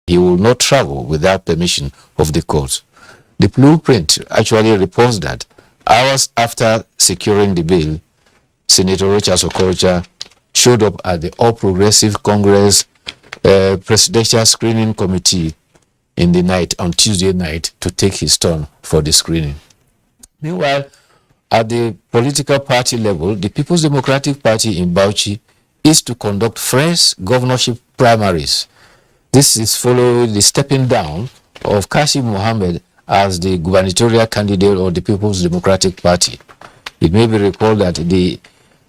he will not travel without permission of the court. The blueprint actually reports that hours after securing the bail, Senator Rochas Okorocha showed up at the All Progressive Congress Presidential Screening Committee in the night, on Tuesday night, to take his turn for the screening. Meanwhile, at the political party level, the People's Democratic Party in Bauchi is to conduct fresh governorship primaries. This is following the stepping down of Kashim Mohammed as the gubernatorial candidate of the People's Democratic Party. It may be recalled that the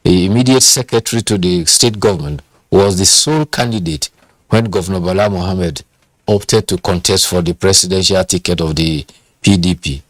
immediate secretary to the state government was the sole candidate when Governor Bala Mohammed opted to contest for the presidential ticket of the PDP.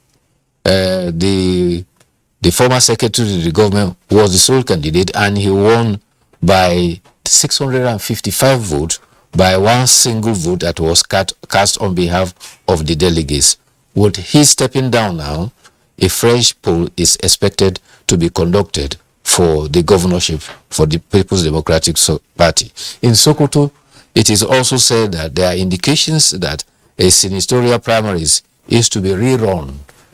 The former secretary to the government was the sole candidate, and he won by 655 votes by one single vote that was cast on behalf of the delegates. With his stepping down now, a fresh poll is expected to be conducted for the governorship for the People's Democratic Party. In Sokoto, it is also said that there are indications that a senatorial primaries is to be rerun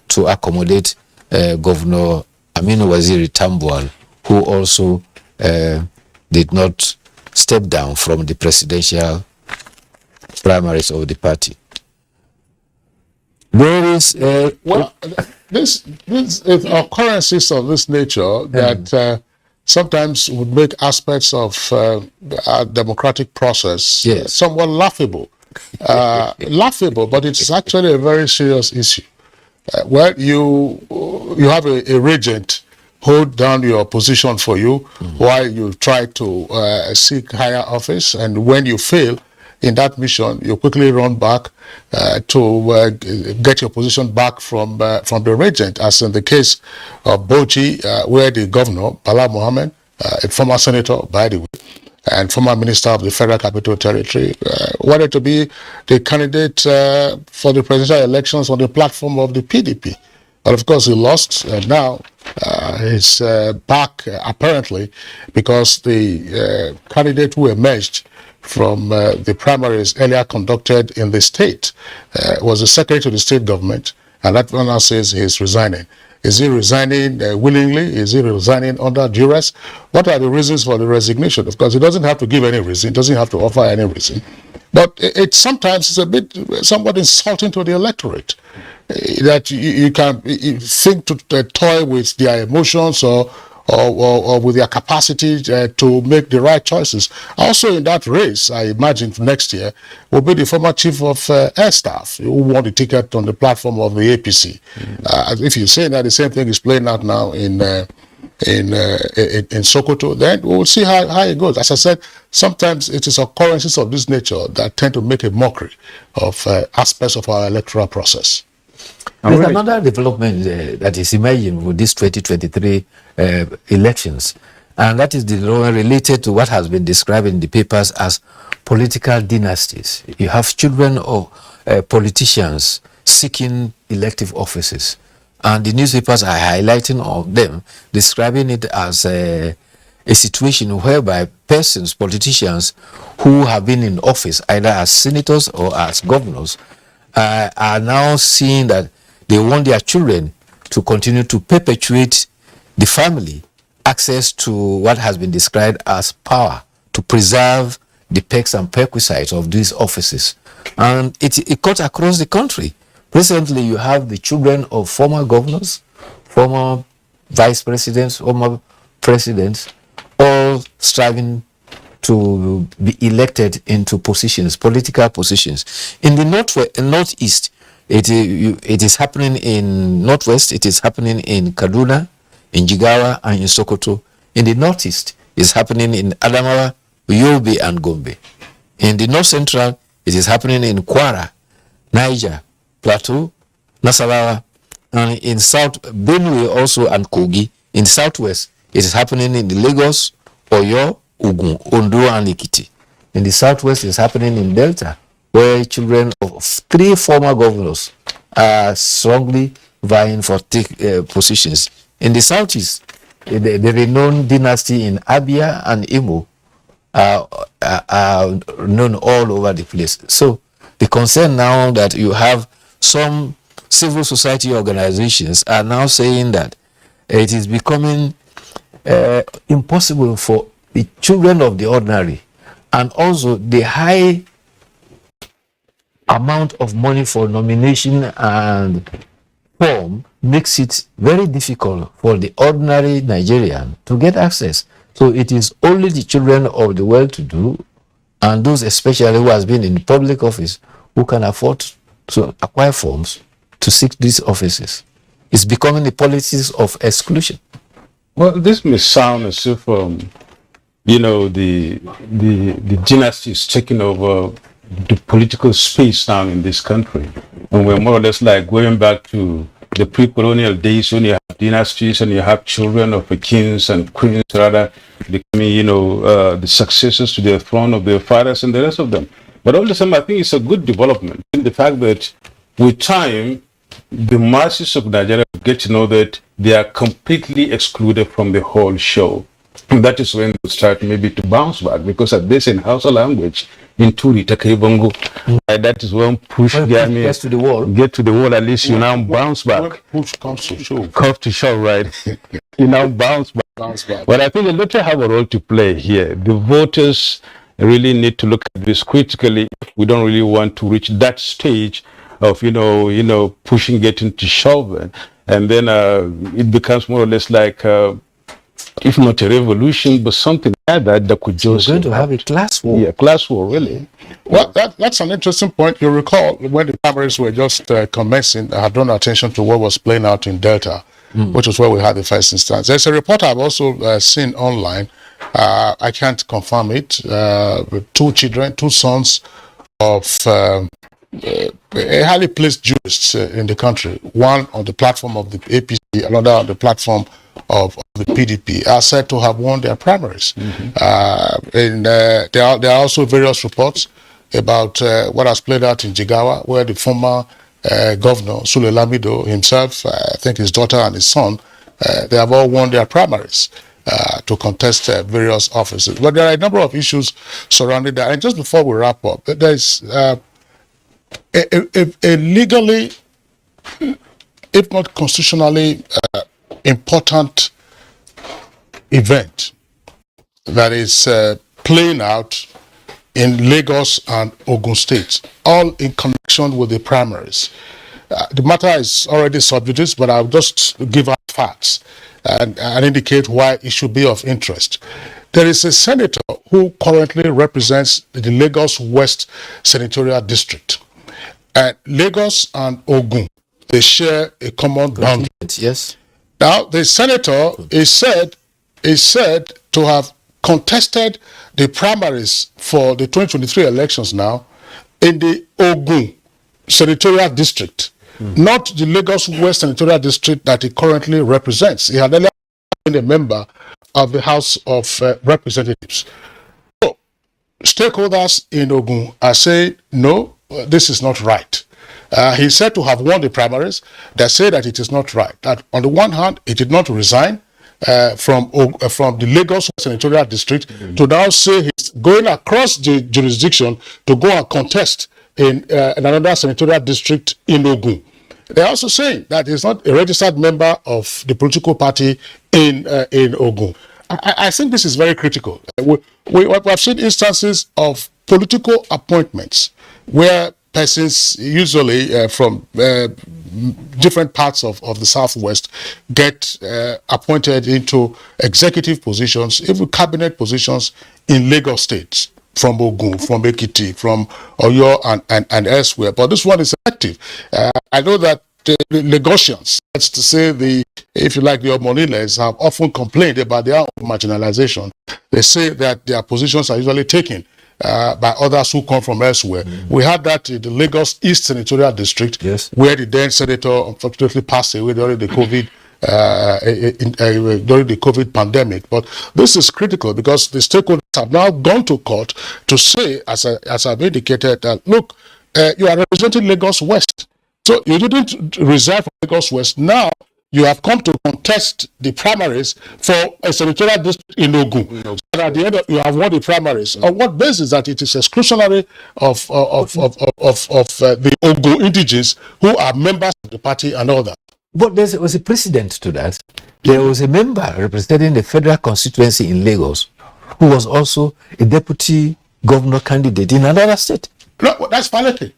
to accommodate Governor Aminu Waziri Tambuwal, who also did not step down from the presidential primaries of the party. There is this is occurrences of this nature that sometimes would make aspects of our democratic process somewhat laughable. Laughable, but it's actually a very serious issue. Well, you have a regent hold down your position for you while you try to seek higher office, and when you fail in that mission, you quickly run back to get your position back from the regent, as in the case of Bauchi, where the governor, Bala Mohammed, a former senator, by the way, and former minister of the Federal Capital Territory, wanted to be the candidate for the presidential elections on the platform of the PDP. But of course he lost, and now he's back apparently because the candidate who emerged from the primaries earlier conducted in the state was the secretary to the state government, and that one now says he's resigning. Is he resigning willingly? Is he resigning under duress? What are the reasons for the resignation? Of course, he doesn't have to give any reason. He doesn't have to offer any reason. But it sometimes is a bit somewhat insulting to the electorate that you can think to toy with their emotions or with their capacity to make the right choices. Also in that race, I imagine for next year, will be the former chief of air staff who won the ticket on the platform of the APC. If you say that the same thing is playing out now in Sokoto, then we will see how it goes. As I said, sometimes it is occurrences of this nature that tend to make a mockery of aspects of our electoral process. There's another development that is emerging with these 2023 elections, and that is the one related to what has been described in the papers as political dynasties. You have children of politicians seeking elective offices, and the newspapers are highlighting of them, describing it as a situation whereby persons, politicians who have been in office either as senators or as governors are now seeing that they want their children to continue to perpetuate the family access to what has been described as power, to preserve the perks and perquisites of these offices. And it cuts across the country. Presently, you have the children of former governors, former vice presidents, former presidents, all striving to be elected into positions, political positions. In the northeast, it is happening in northwest, it is happening in Kaduna, in Jigawa, and in Sokoto. In the northeast, it's happening in Adamawa, Yobe, and Gombe. In the north central, it is happening in Kwara, Niger, Plateau, Nasarawa, and in south Benue also, and Kogi. In southwest, it is happening in the Lagos, Oyo, Ogun, Ondo, and Ekiti. In the southwest, it's happening in Delta, where children of 3 former governors are strongly vying for positions. In the southeast, the renowned dynasty in Abia and Imo are known all over the place. So The concern now that you have some civil society organizations are now saying that it is becoming impossible for the children of the ordinary, and also the high amount of money for nomination and form makes it very difficult for the ordinary Nigerian to get access. So it is only the children of the well-to-do, and those especially who has been in public office, who can afford to acquire forms to seek these offices. It's becoming a politics of exclusion. Well, this may sound as if, you know, the dynasty is taking over the political space now in this country. And we're more or less like going back to the pre-colonial days when you have dynasties and you have children of the kings and queens rather becoming, you know, the successors to the throne of their fathers and the rest of them. But all the same, I think it's a good development in the fact that with time, the masses of Nigeria get to know that they are completely excluded from the whole show. And that is when they start maybe to bounce back, because at this in Hausa language, in Turi, Takebongo, that is when push gets to the wall. Get to the wall, at least you now bounce back. When push comes to shove. Comes to shove, right? You now bounce back. But I think the electorate have a role to play here. The voters really need to look at this critically if we don't really want to reach that stage of, you know, pushing, getting to shove. And then it becomes more or less like, if not a revolution, but something like that could just... We're going to have a class war. Yeah, class war, really. Well, that's an interesting point. You recall when the primaries were just commencing, I had drawn attention to what was playing out in Delta, which was where we had the first instance. There's a report I've also seen online. I can't confirm it. Two sons of a highly placed jurists in the country, one on the platform of the APC, another on the platform of the PDP, are said to have won their primaries. And there are also various reports about what has played out in Jigawa, where the former governor, Sule Lamido himself, I think his daughter and his son, they have all won their primaries to contest various offices. But there are a number of issues surrounding that. And just before we wrap up, there's a legally, if not constitutionally, important event that is playing out in Lagos and Ogun State, all in connection with the primaries. The matter is already sub judice, but I'll just give out facts and indicate why it should be of interest. There is a senator who currently represents the Lagos West Senatorial District. Lagos and Ogun, they share a common boundary. Yes. Now, the senator is said to have contested the primaries for the 2023 elections now in the Ogun Senatorial District, not the Lagos West Senatorial District that he currently represents. He had earlier been a member of the House of Representatives. So, stakeholders in Ogun are saying, no, this is not right. He's said to have won the primaries. They say that it is not right. That on the one hand, he did not resign from the Lagos Senatorial District to now say he's going across the jurisdiction to go and contest in another senatorial district in Ogun. They're also saying that he's not a registered member of the political party in Ogun. I think this is very critical. We have seen instances of political appointments where persons, usually from different parts of the Southwest, get appointed into executive positions, even cabinet positions in Lagos State, from Ogun, from Ekiti, from Oyo, and elsewhere. But this one is effective. I know that the Lagosians, that's to say if you like, the Omoniles, have often complained about their own marginalization. They say that their positions are usually taken by others who come from elsewhere. We had that in the Lagos East Senatorial District, yes, where the then senator unfortunately passed away during the COVID pandemic. But this is critical because the stakeholders have now gone to court to say, as I've indicated, that look, you are representing Lagos West. So you didn't resign from Lagos West. Now you have come to contest the primaries for a senatorial district in Ogun. And at the end, you have won the primaries. On what basis? That it is exclusionary of the Ogun indigenes who are members of the party and all that. But there was a precedent to that. There was a member representing the federal constituency in Lagos who was also a deputy governor candidate in another state. No, that's Faleke.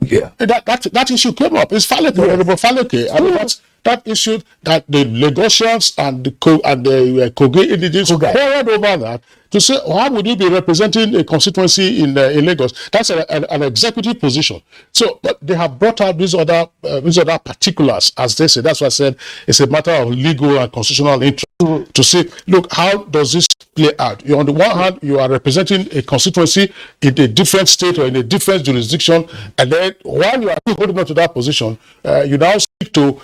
Yeah. That issue came up. It's Faleke, Yes. Honorable Faleke. And that's that issue that the Lagosians and the Kogi indigenes quarreled over that to say, how would you be representing a constituency in Lagos? That's an executive position. So, but they have brought out these other particulars, as they say. That's why I said it's a matter of legal and constitutional interest to say, look, how does this play out? On the one hand, you are representing a constituency in a different state or in a different jurisdiction, and then while you are holding on to that position, you now seek to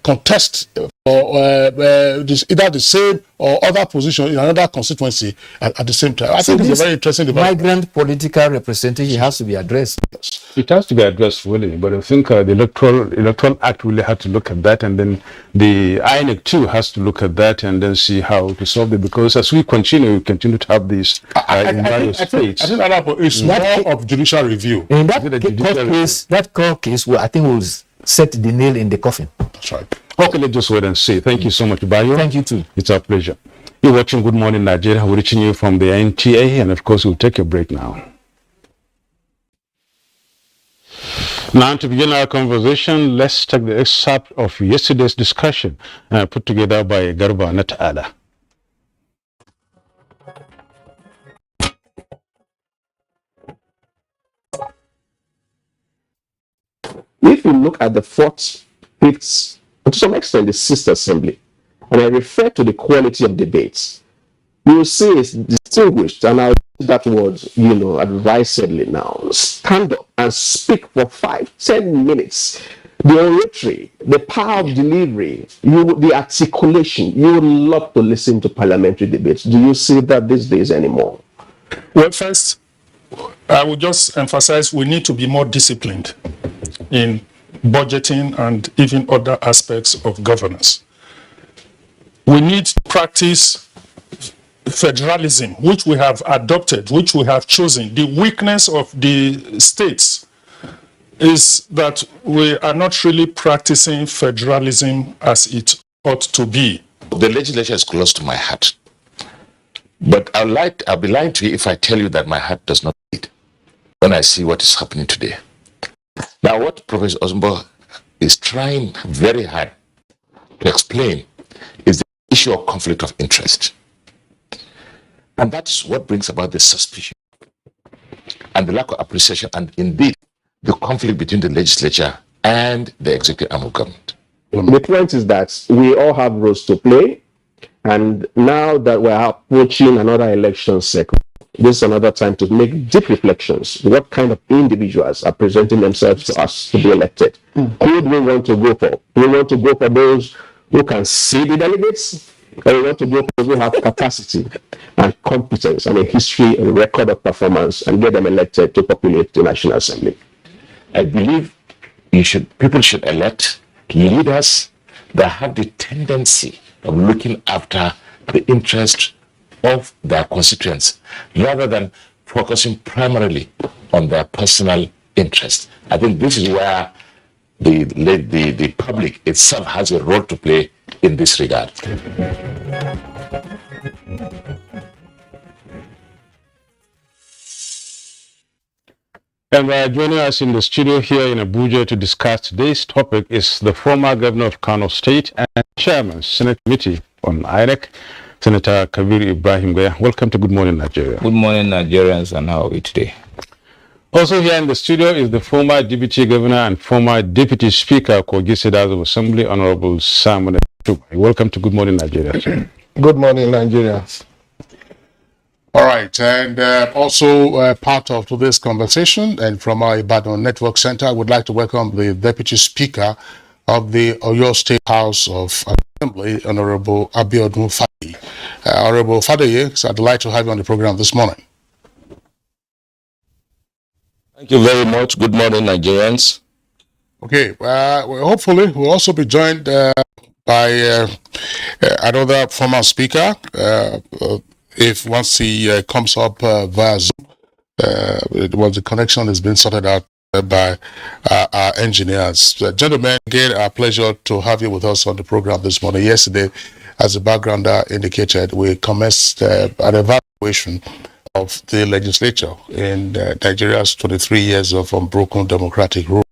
contest for either the same or other position in another constituency at the same time. I think it's a very interesting debate. Migrant political representation has to be addressed. It has to be addressed fully, but I think the electoral act really had to look at that, and then the INEC too has to look at that and then see how to solve it. Because as we continue to have these in various states. I think it's more of judicial review. In that court case, well, I think will set the nail in the coffin. That's right. Okay, let's just wait and see. Thank you so much, Bayo. Thank you too. It's our pleasure. You're watching Good Morning Nigeria. We're reaching you from the NTA, and of course, we'll take a break now. Now, to begin our conversation, let's take the excerpt of yesterday's discussion put together by Garba Nata'ala. If you look at the fourth, fifth, and to some extent the sixth assembly, and I refer to the quality of debates, you will see it's distinguished, and I'll use that word, advisedly now. Stand up and speak for 5-10 minutes. The oratory, the power of delivery, the articulation. You would love to listen to parliamentary debates. Do you see that these days anymore? Well, first, I would just emphasize we need to be more disciplined in budgeting and even other aspects of governance. We need to practice federalism, which we have adopted, which we have chosen. The weakness of the states is that we are not really practicing federalism as it ought to be. The legislature is close to my heart. But I'll be lying to you if I tell you that my heart does not beat when I see what is happening today. Now, what Professor Osmbo is trying very hard to explain is the issue of conflict of interest. And that's what brings about the suspicion and the lack of appreciation and indeed the conflict between the legislature and the executive arm of government. The point is that we all have roles to play, and now that we're approaching another election cycle, this is another time to make deep reflections. What kind of individuals are presenting themselves to us to be elected? Who do we want to go for? Do we want to go for those who can see the delegates? Or we want to go for those who have capacity and competence and a history and record of performance and get them elected to populate the National Assembly? I believe people should elect leaders that have the tendency of looking after the interest of their constituents rather than focusing primarily on their personal interest. I think this is where the public itself has a role to play in this regard. And joining us in the studio here in Abuja to discuss today's topic is the former governor of Kano State and chairman, Senate Committee on INEC, Senator Kabir Ibrahim Gaya. Welcome to Good Morning Nigeria. Good morning, Nigerians, and how are we today? Also here in the studio is the former deputy governor and former deputy speaker, Kogi State House of Assembly, Honorable Simon Chuba. Welcome to Good Morning Nigeria. Good morning, Nigerians. All right, and also part of today's conversation, and from our Ibadan Network Center, I would like to welcome the Deputy Speaker of the Oyo State House of Assembly, Honorable Abiodun Fadi. Honorable Fadi, it's a delight to have you on the program this morning. Thank you very much. Good morning, Nigerians. Okay, hopefully we'll also be joined by another former speaker. If once he comes up via Zoom, the connection has been sorted out by our engineers. Gentlemen, again, a pleasure to have you with us on the program this morning. Yesterday, as the backgrounder indicated, we commenced an evaluation of the legislature in Nigeria's 23 years of unbroken democratic rule.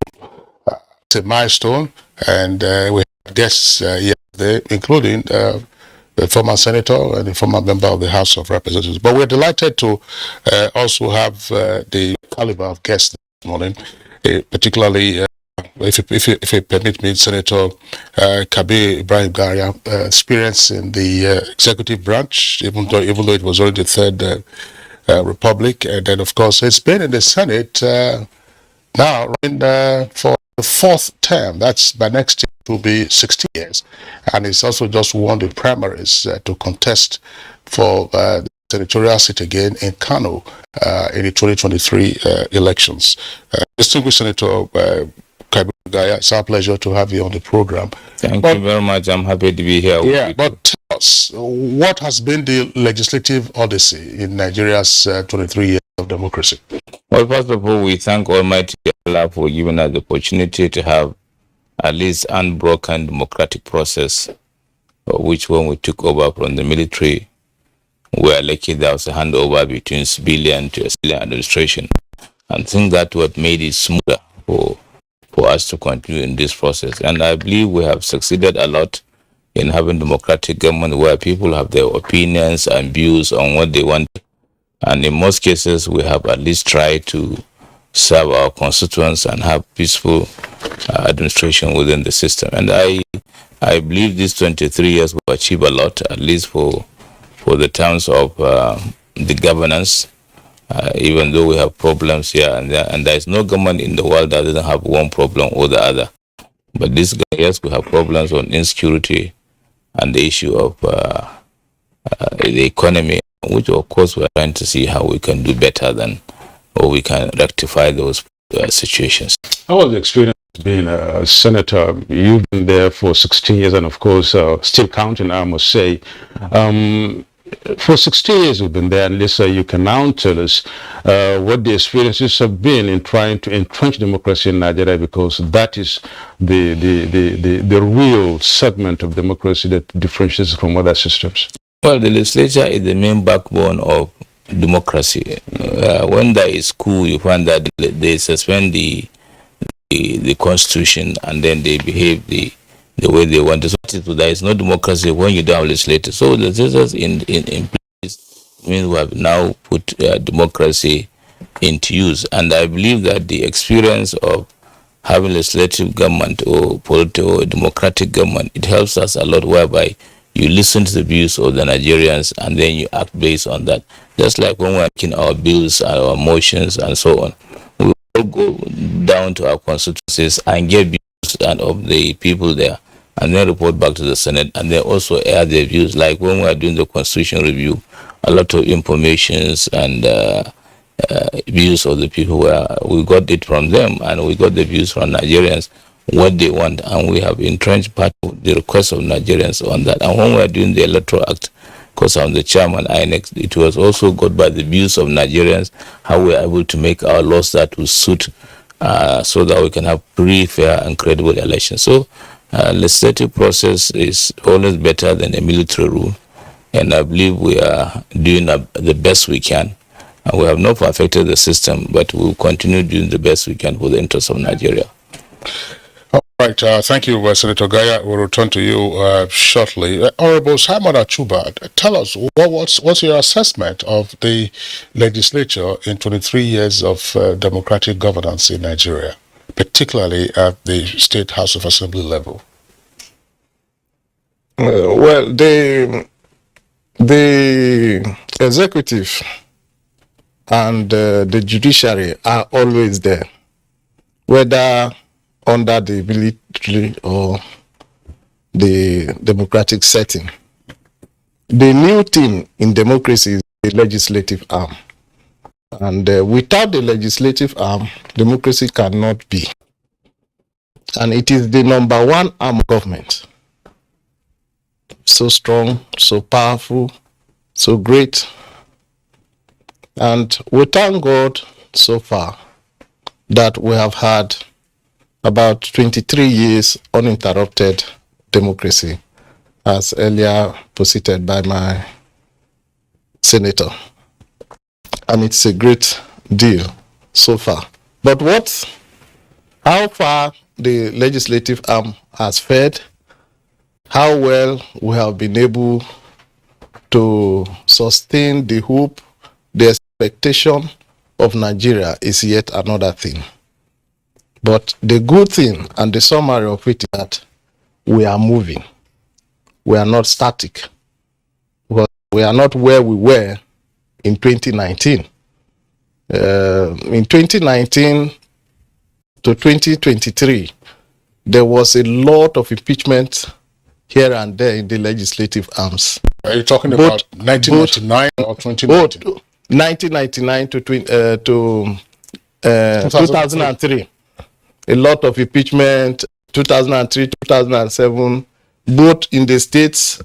It's a milestone, and we had guests yesterday, including the former senator and the former member of the House of Representatives. But we're delighted to also have the caliber of guests this morning, particularly, if you permit me, Senator Kabir Ibrahim Garia, experience in the executive branch, even though it was already the third republic, and then of course it's been in the Senate now for the fourth term. That's by next year it will be 60 years, and it's also just won the primaries to contest for the senatorial seat again in Kano in the 2023 elections. Distinguished Senator Kabir Gaya, it's our pleasure to have you on the program. Thank you very much. I'm happy to be here. Yeah, but tell us, what has been the legislative odyssey in Nigeria's 23 years of democracy? Well, first of all, we thank Almighty Allah for giving us the opportunity to have at least unbroken democratic process, which when we took over from the military, we are lucky there was a handover between civilian to a civilian administration. And I think that what made it smoother for us to continue in this process. And I believe we have succeeded a lot in having democratic government where people have their opinions and views on what they want. And in most cases, we have at least tried to serve our constituents and have peaceful administration within the system. And I believe these 23 years will achieve a lot, at least for the terms of the governance, even though we have problems here and there. And there is no government in the world that doesn't have one problem or the other. But these years we have problems on insecurity and the issue of the economy, which of course we're trying to see how we can do better than, or we can rectify those situations. How was the experience being a senator? You've been there for 16 years and of course still counting, I must say. For 16 years you've been there, and Lisa, you can now tell us what the experiences have been in trying to entrench democracy in Nigeria, because that is the real segment of democracy that differentiates from other systems. Well, the legislature is the main backbone of democracy. When there is coup, you find that they suspend the constitution and then they behave the way they want to. So there is no democracy when you don't have legislature. So the legislators in place means we have now put democracy into use. And I believe that the experience of having legislative government or political or democratic government, it helps us a lot, whereby you listen to the views of the Nigerians and then you act based on that. Just like when we're making our bills, our motions and so on, we all go down to our constituencies and get views of the people there, and then report back to the Senate, and then also air their views. Like when we are doing the constitution review, a lot of informations and views of the people, where we got it from them and we got the views from Nigerians, what they want, and we have entrenched part of the request of Nigerians on that. And when we are doing the Electoral Act, because I'm the chairman, INEC, it was also got by the views of Nigerians, how we are able to make our laws that will suit so that we can have free, fair and credible elections. So legislative process is always better than a military rule, and I believe we are doing the best we can. And we have not perfected the system, but we will continue doing the best we can for the interests of Nigeria. All right, thank you, Senator Gaya. We'll return to you shortly. Honorable Simon Achuba, tell us, what's your assessment of the legislature in 23 years of democratic governance in Nigeria, particularly at the State House of Assembly level? Well, the executive and the judiciary are always there, whether under the military or the democratic setting. The new thing in democracy is the legislative arm. And without the legislative arm, democracy cannot be. And it is the number one arm of government. so strong, so powerful, so great. And we thank God so far that we have had about 23 years uninterrupted democracy, as earlier posited by my senator. And it's a great deal so far. But how far the legislative arm has fared, how well we have been able to sustain the hope, the expectation of Nigeria is yet another thing. But the good thing and the summary of it is that we are moving. We are not static. Because we are not where we were in 2019. In 2019 to 2023, there was a lot of impeachment here and there in the legislative arms. Are you talking about 1999 or 2019? Both 1999 to 2003. A lot of impeachment, 2003, 2007, both in the states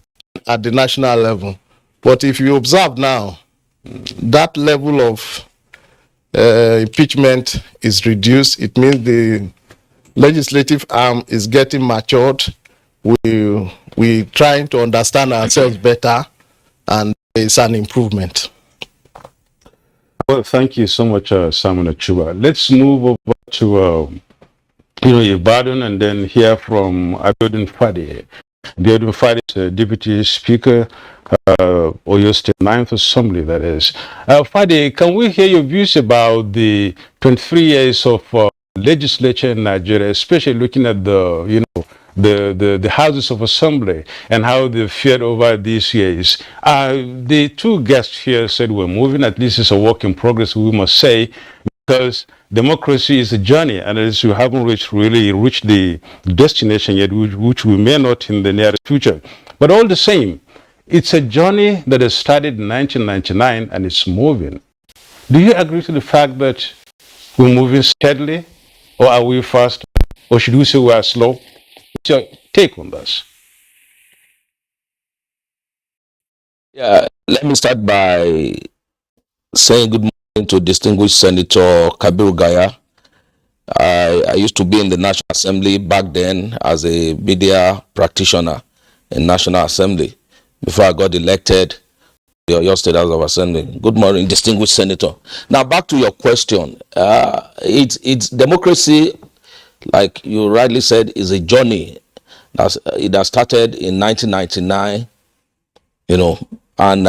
at the national level. But if you observe now, that level of impeachment is reduced. It means the legislative arm is getting matured. We're trying to understand ourselves better, and it's an improvement. Well, thank you so much, Simon Achuba. Let's move over to Ibadan and then hear from Abiodun Fadi. Abiodun Fadi is Deputy Speaker, Oyo State 9th Assembly, that is. Fadi, can we hear your views about the 23 years of legislature in Nigeria, especially looking at the houses of assembly and how they fared over these years? The two guests here said we're moving. At least it's a work in progress, we must say, because democracy is a journey, and as you haven't really reached the destination yet, which we may not in the near future. But all the same, it's a journey that has started in 1999 and it's moving. Do you agree to the fact that we're moving steadily, or are we fast, or should we say we are slow? What's your take on this? Yeah, let me start by saying good morning to distinguished Senator Kabiru Gaya. I used to be in the National Assembly back then as a media practitioner in National Assembly before I got elected to the Oyo State House of Assembly. Good morning, distinguished Senator. Now back to your question. It's democracy, like you rightly said, is a journey. It has started in 1999, and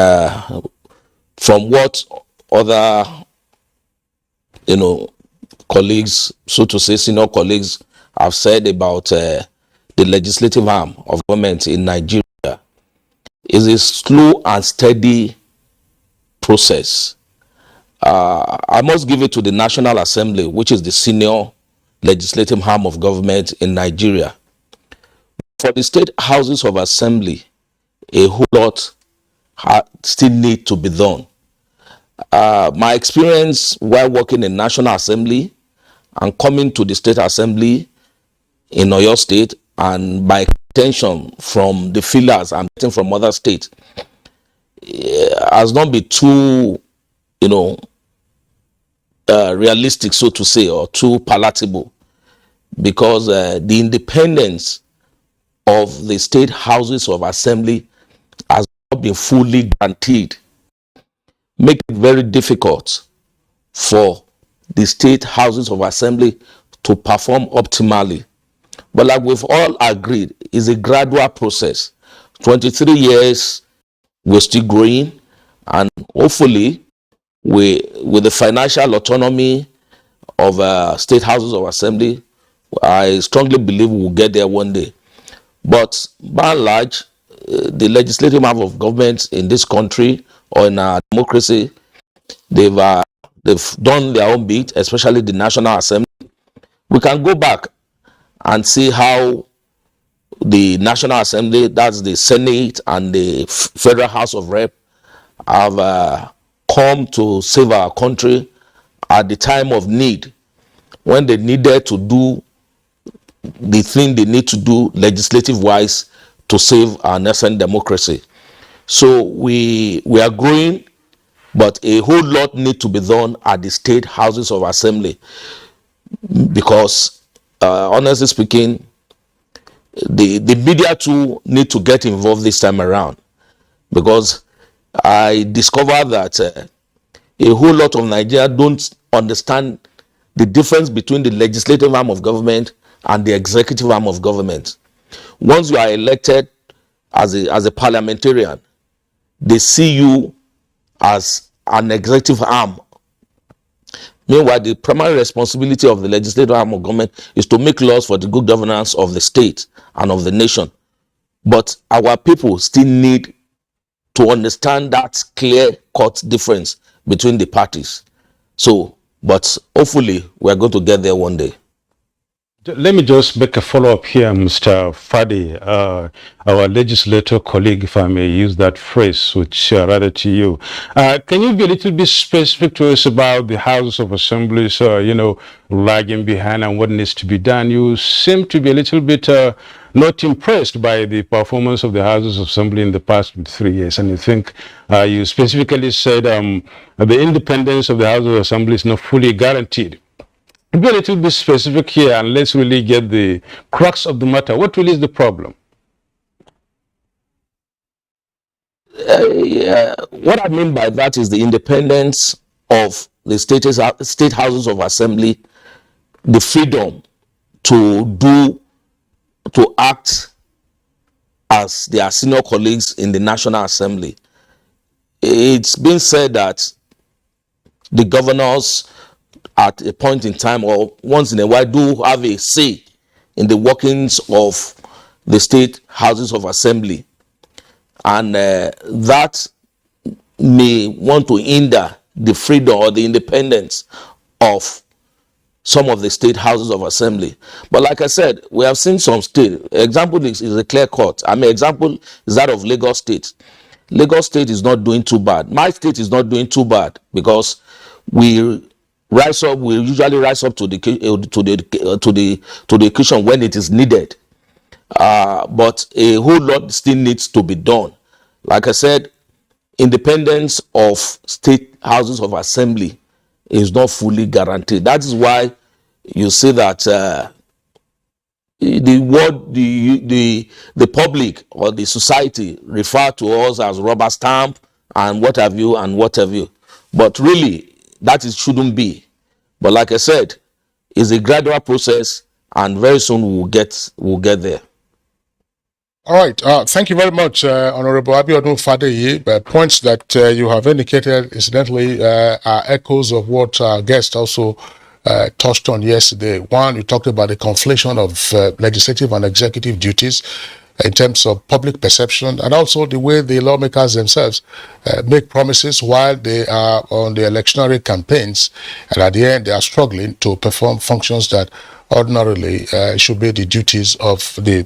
from what other, colleagues, so to say, senior colleagues have said about the legislative arm of government in Nigeria, is a slow and steady process. I must give it to the National Assembly, which is the senior legislative arm of government in Nigeria. For the state houses of assembly, a whole lot still need to be done. My experience while working in National Assembly and coming to the State Assembly in Oyo State, and by extension from the fillers I'm getting from other states, has not been too, realistic, so to say, or too palatable, because the independence of the state houses of assembly has not been fully guaranteed, make it very difficult for the state houses of assembly to perform optimally. But like we've all agreed, it's a gradual process. 23 years, we're still growing, and hopefully with the financial autonomy of state houses of assembly, I strongly believe we'll get there one day. But by and large, the legislative arm of government in this country or in our democracy, they've done their own bit, especially the National Assembly. We can go back and see how the National Assembly, that's the Senate and the Federal House of Rep, have come to save our country at the time of need, when they needed to do the thing they need to do legislative wise to save our nascent democracy. So we are growing, but a whole lot need to be done at the state houses of assembly, because honestly speaking, the media too need to get involved this time around, because I discovered that a whole lot of Nigerians don't understand the difference between the legislative arm of government and the executive arm of government. Once you are elected as a parliamentarian, they see you as an executive arm. Meanwhile, the primary responsibility of the legislative arm of government is to make laws for the good governance of the state and of the nation. But our people still need to understand that clear-cut difference between the parties. So, but hopefully, we are going to get there one day. Let me just make a follow-up here, Mr. Fadi, our legislator colleague, if I may use that phrase, which rather to you. Can you be a little bit specific to us about the Houses of Assemblies, lagging behind and what needs to be done? You seem to be a little bit not impressed by the performance of the Houses of Assembly in the past 3 years. And you think you specifically said the independence of the Houses of Assembly is not fully guaranteed. Be a little bit specific here, and let's really get the crux of the matter. What really is the problem? What I mean by that is the independence of the state houses of assembly, the freedom to act as their senior colleagues in the National Assembly. It's been said that the governors at a point in time or once in a while do have a say in the workings of the state houses of assembly, and that may want to hinder the freedom or the independence of some of the state houses of assembly. But like I said, we have seen some state. Example is a clear cut. Example is that of Lagos State. Lagos State is not doing too bad. My state is not doing too bad because we usually rise up to the occasion when it is needed. But a whole lot still needs to be done. Like I said, independence of state houses of assembly is not fully guaranteed. That is why you see that the public or the society refer to us as rubber stamp and what have you and what have you. But really, that shouldn't be. But like I said, it's a gradual process, and very soon we'll get there. All right. Thank you very much, Honorable Abiodun Fadeyi. Points that you have indicated, incidentally, are echoes of what our guest also touched on yesterday. One, you talked about the conflation of legislative and executive duties in terms of public perception, and also the way the lawmakers themselves make promises while they are on the electionary campaigns, and at the end they are struggling to perform functions that ordinarily should be the duties of the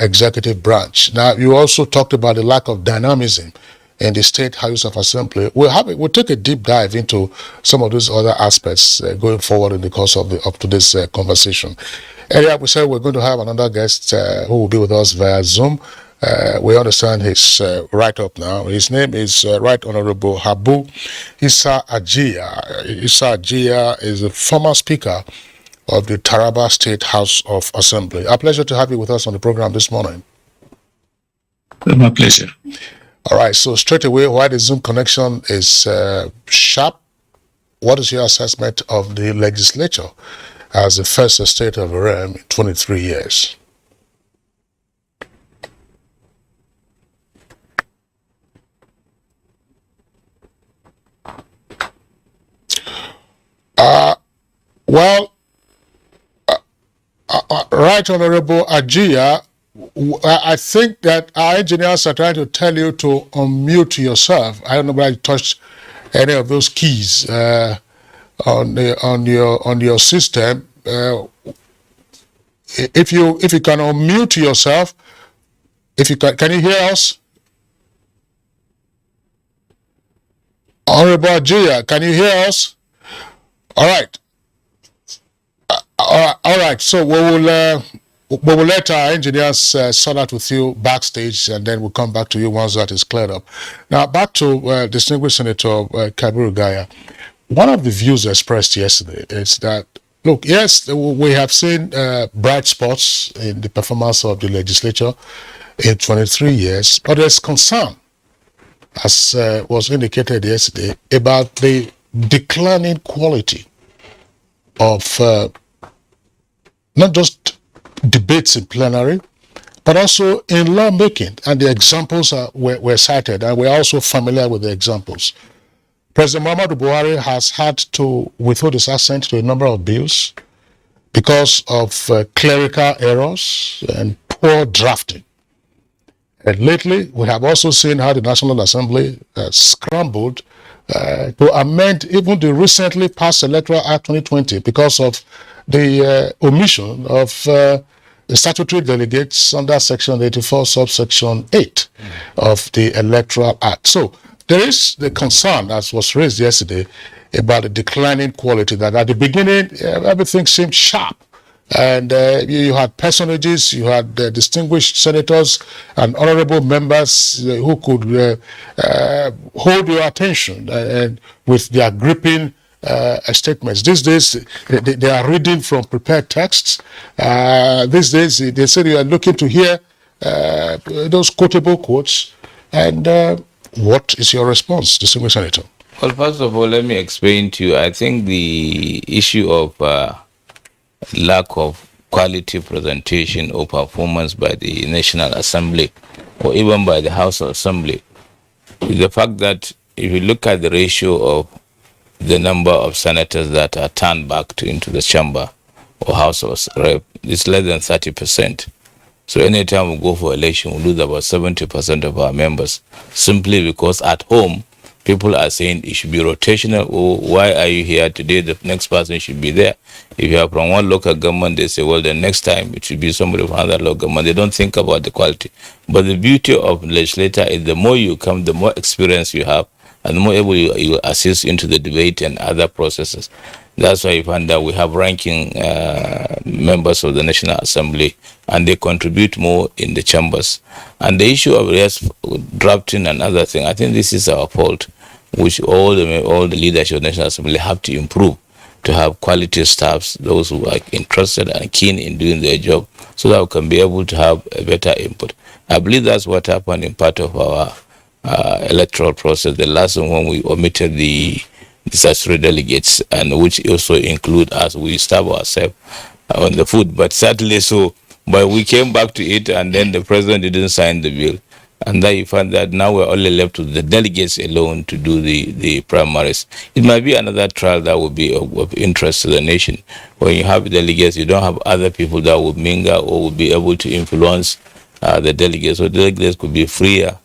executive branch. Now, you also talked about the lack of dynamism in the State House of Assembly. We'll take a deep dive into some of those other aspects going forward in the course of today's conversation. Earlier, we said we're going to have another guest who will be with us via Zoom. We understand he's right up now. His name is Right Honorable Habu Issa Ajiya. Issa Ajiya is a former speaker of the Taraba State House of Assembly. A pleasure to have you with us on the program this morning. My pleasure. All right, so straight away, why the Zoom connection is sharp, what is your assessment of the legislature as the first state of the realm in 23 years? Right Honorable Ajiya, I think that our engineers are trying to tell you to unmute yourself. I don't know whether you touched any of those keys on your system. If you can unmute yourself, can you hear us? Honorable Ajiya, can you hear us? All right. All right. So we will we will let our engineers sort out with you backstage, and then we'll come back to you once that is cleared up. Now, back to distinguished Senator Kabiru Gaya. One of the views expressed yesterday is that, look, yes, we have seen bright spots in the performance of the legislature in 23 years, but there's concern, as was indicated yesterday, about the declining quality of not just debates in plenary, but also in lawmaking. And the examples were cited, and we're also familiar with the examples. President Muhammadu Buhari has had to withhold his assent to a number of bills because of clerical errors and poor drafting. And lately, we have also seen how the National Assembly scrambled to amend even the recently passed Electoral Act 2020 because of the omission of the statutory delegates under Section 84, subsection 8 of the Electoral Act. So there is the concern, as was raised yesterday, about the declining quality, that at the beginning, everything seemed sharp. And you had personages, you had distinguished senators and honorable members who could hold your attention and with their gripping statements. These days, they are reading from prepared texts. These days, they say you are looking to hear those quotable quotes. And what is your response, distinguished senator? Well, first of all, let me explain to you. I think the issue of lack of quality presentation or performance by the National Assembly or even by the House of Assembly is the fact that if you look at the ratio of the number of senators that are turned back into the chamber or House of Rep, it's less than 30%. So anytime we go for election, we lose about 70% of our members simply because at home, people are saying it should be rotational. Oh, why are you here today? The next person should be there. If you are from one local government, they say, well, the next time it should be somebody from another local government. They don't think about the quality. But the beauty of legislator is the more you come, the more experience you have, and the more able you assist into the debate and other processes. That's why you find that we have ranking members of the National Assembly, and they contribute more in the chambers. And the issue of drafting and other thing, I think this is our fault, which all the leadership of the National Assembly have to improve, to have quality staffs, those who are interested and keen in doing their job, so that we can be able to have a better input. I believe that's what happened in part of our electoral process. The last one, when we omitted the statutory delegates, and which also include us, we starve ourselves on the food. But certainly so, but we came back to it, and then the president didn't sign the bill. And then you find that now we're only left with the delegates alone to do the primaries. It might be another trial that would be of interest to the nation. When you have delegates, you don't have other people that would mingle or would be able to influence the delegates. So delegates could be freer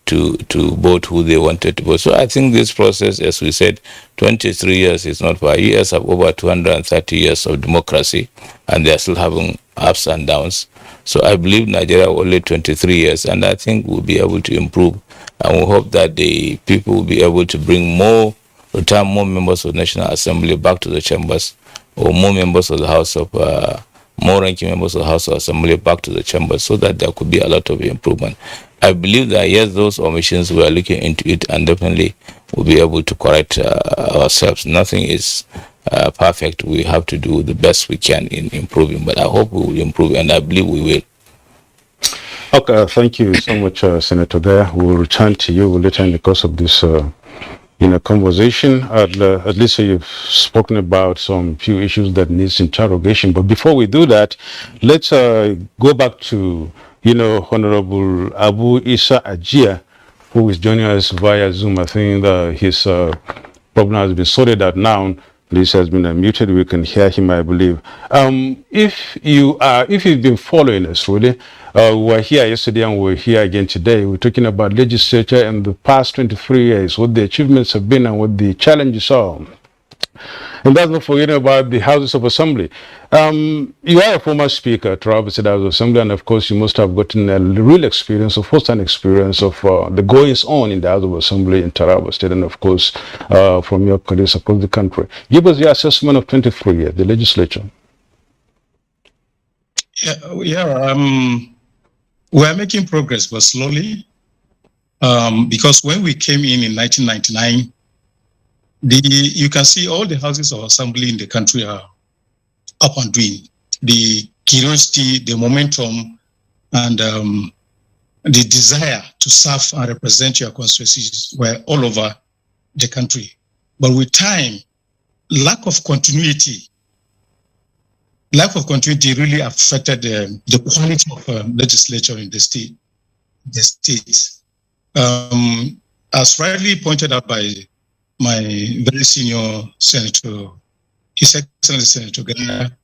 to vote who they wanted to vote. So I think this process, as we said, 23 years is not far. US have over 230 years of democracy, and they are still having ups and downs. So I believe Nigeria only 23 years, and I think we'll be able to improve. And we hope that the people will be able to return more members of the National Assembly back to the chambers, or more members of the House of more ranking members of the House of Assembly back to the chambers, so that there could be a lot of improvement. I believe that, yes, those omissions, we are looking into it, and definitely we'll be able to correct ourselves. Nothing is perfect. We have to do the best we can in improving, but I hope we will improve, and I believe we will. Okay, thank you so much, Senator Gaya. We'll return to you later in the course of this conversation. At least you've spoken about some few issues that needs interrogation. But before we do that, let's go back to Honorable Abu Isa Ajia, who is joining us via Zoom. I think his problem has been sorted out now. This has been unmuted. We can hear him, I believe. If you've been following us, really, we were here yesterday and we're here again today. We're talking about legislature in the past 23 years, what the achievements have been and what the challenges are. And that's not forgetting about the Houses of Assembly. You are a former speaker to represent the House of Assembly, and of course you must have gotten a real experience, a first-hand experience of the goings-on in the House of Assembly in Taraba State, and of course from your colleagues across the country. Give us your assessment of 23 years, the legislature. We are making progress, but slowly. Because when we came in 1999, you can see all the houses of assembly in the country are up and doing. The curiosity, the momentum, and the desire to serve and represent your constituencies were all over the country. But with time, lack of continuity really affected the quality of legislature in the state. As rightly pointed out by my very senior senator, His Excellency Senator Ghana,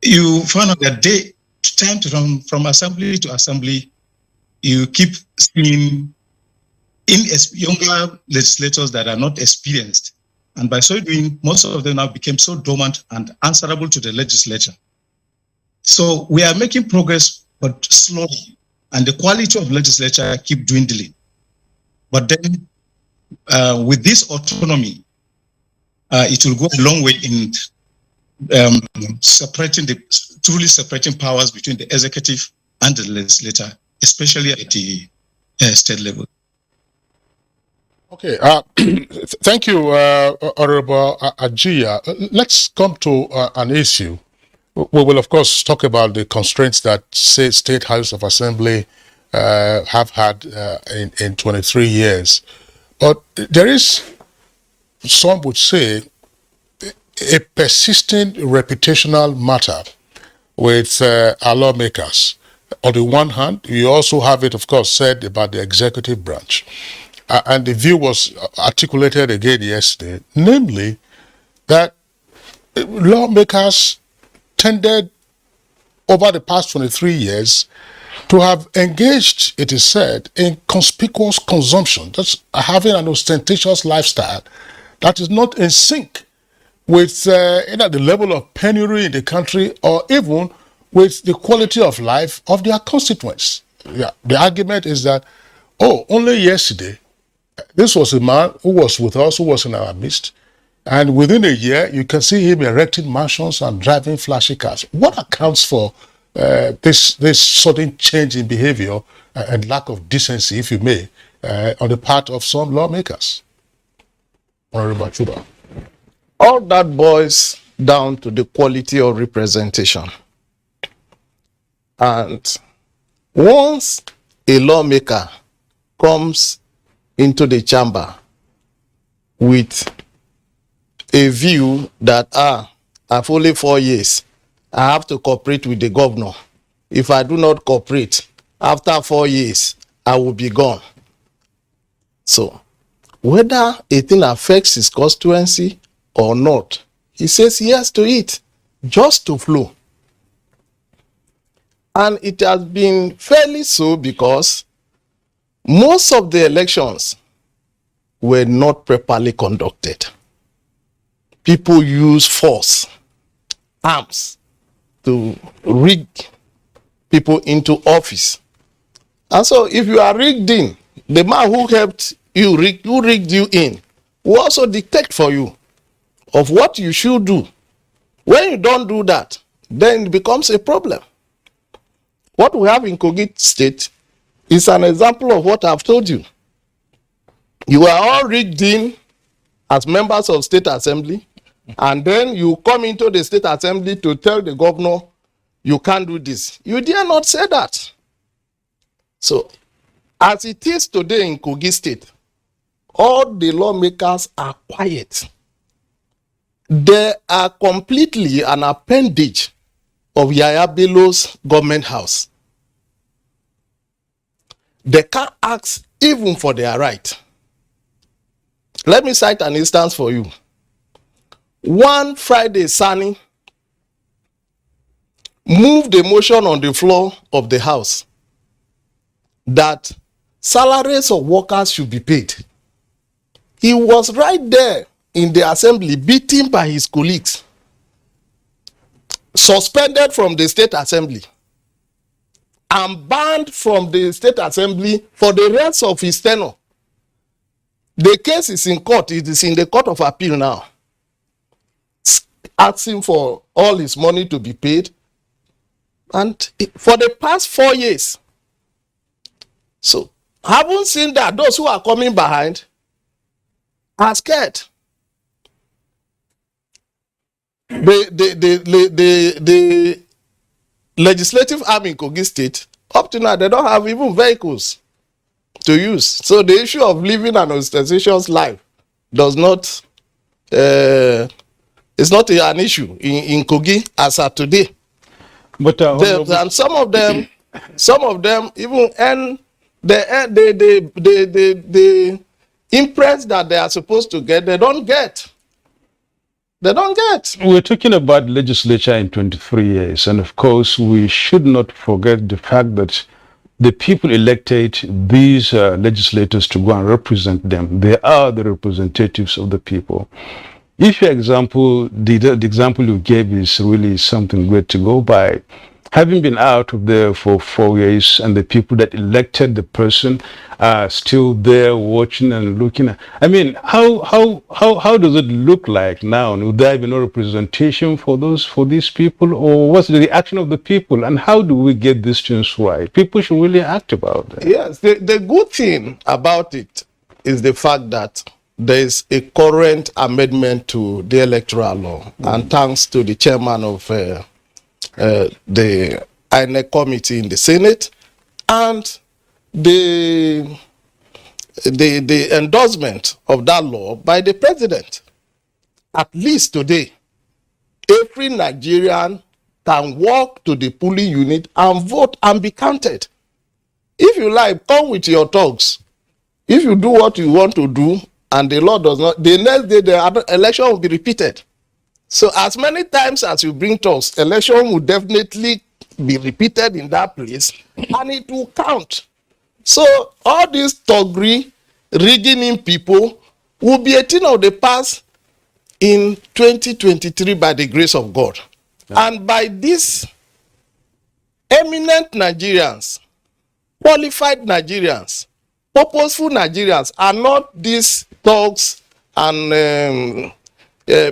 you found out that time to run from assembly to assembly, you keep seeing younger legislators that are not experienced. And by so doing, most of them now became so dormant and answerable to the legislature. So we are making progress, but slowly, and the quality of legislature keep dwindling. But then with this autonomy, it will go a long way in truly separating powers between the executive and the legislature, especially at the state level. Okay, thank you, Honorable Ajia. Let's come to an issue. We will, of course, talk about the constraints that State House of Assembly have had in 23 years. But there is, some would say, a persistent reputational matter with our lawmakers. On the one hand, you also have it, of course, said about the executive branch. And the view was articulated again yesterday, namely that lawmakers tended over the past 23 years to have engaged, it is said, in conspicuous consumption. That's having an ostentatious lifestyle that is not in sync with either the level of penury in the country or even with the quality of life of their constituents. Yeah, the argument is that, only yesterday, this was a man who was with us, who was in our midst, and within a year, you can see him erecting mansions and driving flashy cars. What accounts for this sudden change in behavior and lack of decency, if you may, on the part of some lawmakers? Honorable Chuba. All that boils down to the quality of representation. And once a lawmaker comes into the chamber with a view that, I've only 4 years, I have to cooperate with the governor. If I do not cooperate, after 4 years, I will be gone. So, whether a thing affects his constituency or not, he says yes to it, just to flow. And it has been fairly so because most of the elections were not properly conducted. People use force, arms, to rig people into office. And so if you are rigged in, the man who helped you, who rigged you in, will also dictate for you of what you should do. When you don't do that, then it becomes a problem. What we have in Kogi State is an example of what I've told you. You are all rigged in as members of State Assembly, and then you come into the State Assembly to tell the governor, you can't do this. You dare not say that. So, as it is today in Kogi State, all the lawmakers are quiet. They are completely an appendage of Yaya Bello's government house. They can't ask even for their right. Let me cite an instance for you. One Friday, Sani moved a motion on the floor of the House that salaries of workers should be paid. He was right there in the assembly, beaten by his colleagues, suspended from the State Assembly, and banned from the State Assembly for the rest of his tenure. The case is in court. It is in the Court of Appeal now, asking for all his money to be paid. And for the past 4 years, so haven't seen that those who are coming behind are scared. The legislative arm in Kogi State, up to now, they don't have even vehicles to use. So the issue of living an ostentatious life does not, it's not an issue in Kogi as of today. But And some of them even earn the impress that they are supposed to get, they don't get. They don't get. We're talking about legislature in 23 years. And of course, we should not forget the fact that the people elected these legislators to go and represent them. They are the representatives of the people. If your example, the example you gave is really something great to go by, having been out of there for 4 years and the people that elected the person are still there watching and looking at, I mean, how does it look like now? Would there be no representation for these people, or what's the reaction of the people, and how do we get these things right? People should really act about that. Yes, the good thing about it is the fact that there is a current amendment to the electoral law, and thanks to the chairman of the INEC committee in the Senate and the endorsement of that law by the president. At least today, every Nigerian can walk to the polling unit and vote and be counted. If you like, come with your thugs. If you do what you want to do and the law does not, the next day the election will be repeated. So as many times as you bring talks, election will definitely be repeated in that place and it will count. So all these thuggery, rigging in people will be a thing of the past in 2023 by the grace of God. Yeah. And by these eminent Nigerians, qualified Nigerians, purposeful Nigerians, are not these thugs and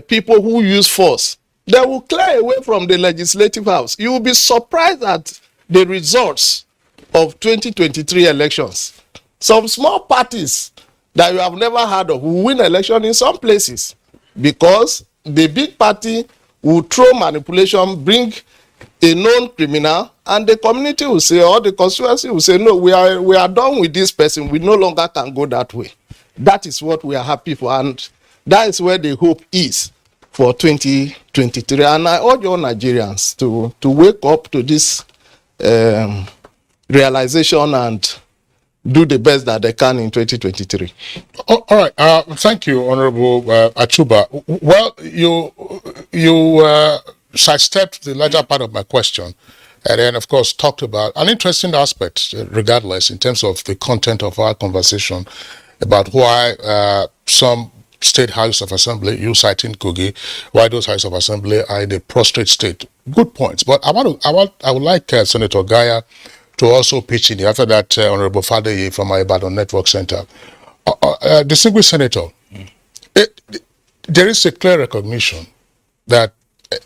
people who use force. They will clear away from the legislative house. You will be surprised at the results of 2023 elections. Some small parties that you have never heard of will win election in some places because the big party will throw manipulation, bring a known criminal, and the community will say, or the constituency will say, no, we are done with this person. We no longer can go that way. That is what we are happy for, and that is where the hope is for 2023. And I urge all Nigerians to wake up to this realization and do the best that they can in 2023. All right. Thank you, Honorable Achuba. Well, you sidestepped the latter part of my question, and then, of course, talked about an interesting aspect, regardless, in terms of the content of our conversation about why some state houses of assembly, you citing Kogi, why those houses of assembly are in a prostrate state. Good points. But I would like Senator Gaya to also pitch in after that, Honorable Fadeye from our Ibadan Network Center. Distinguished Senator, there is a clear recognition that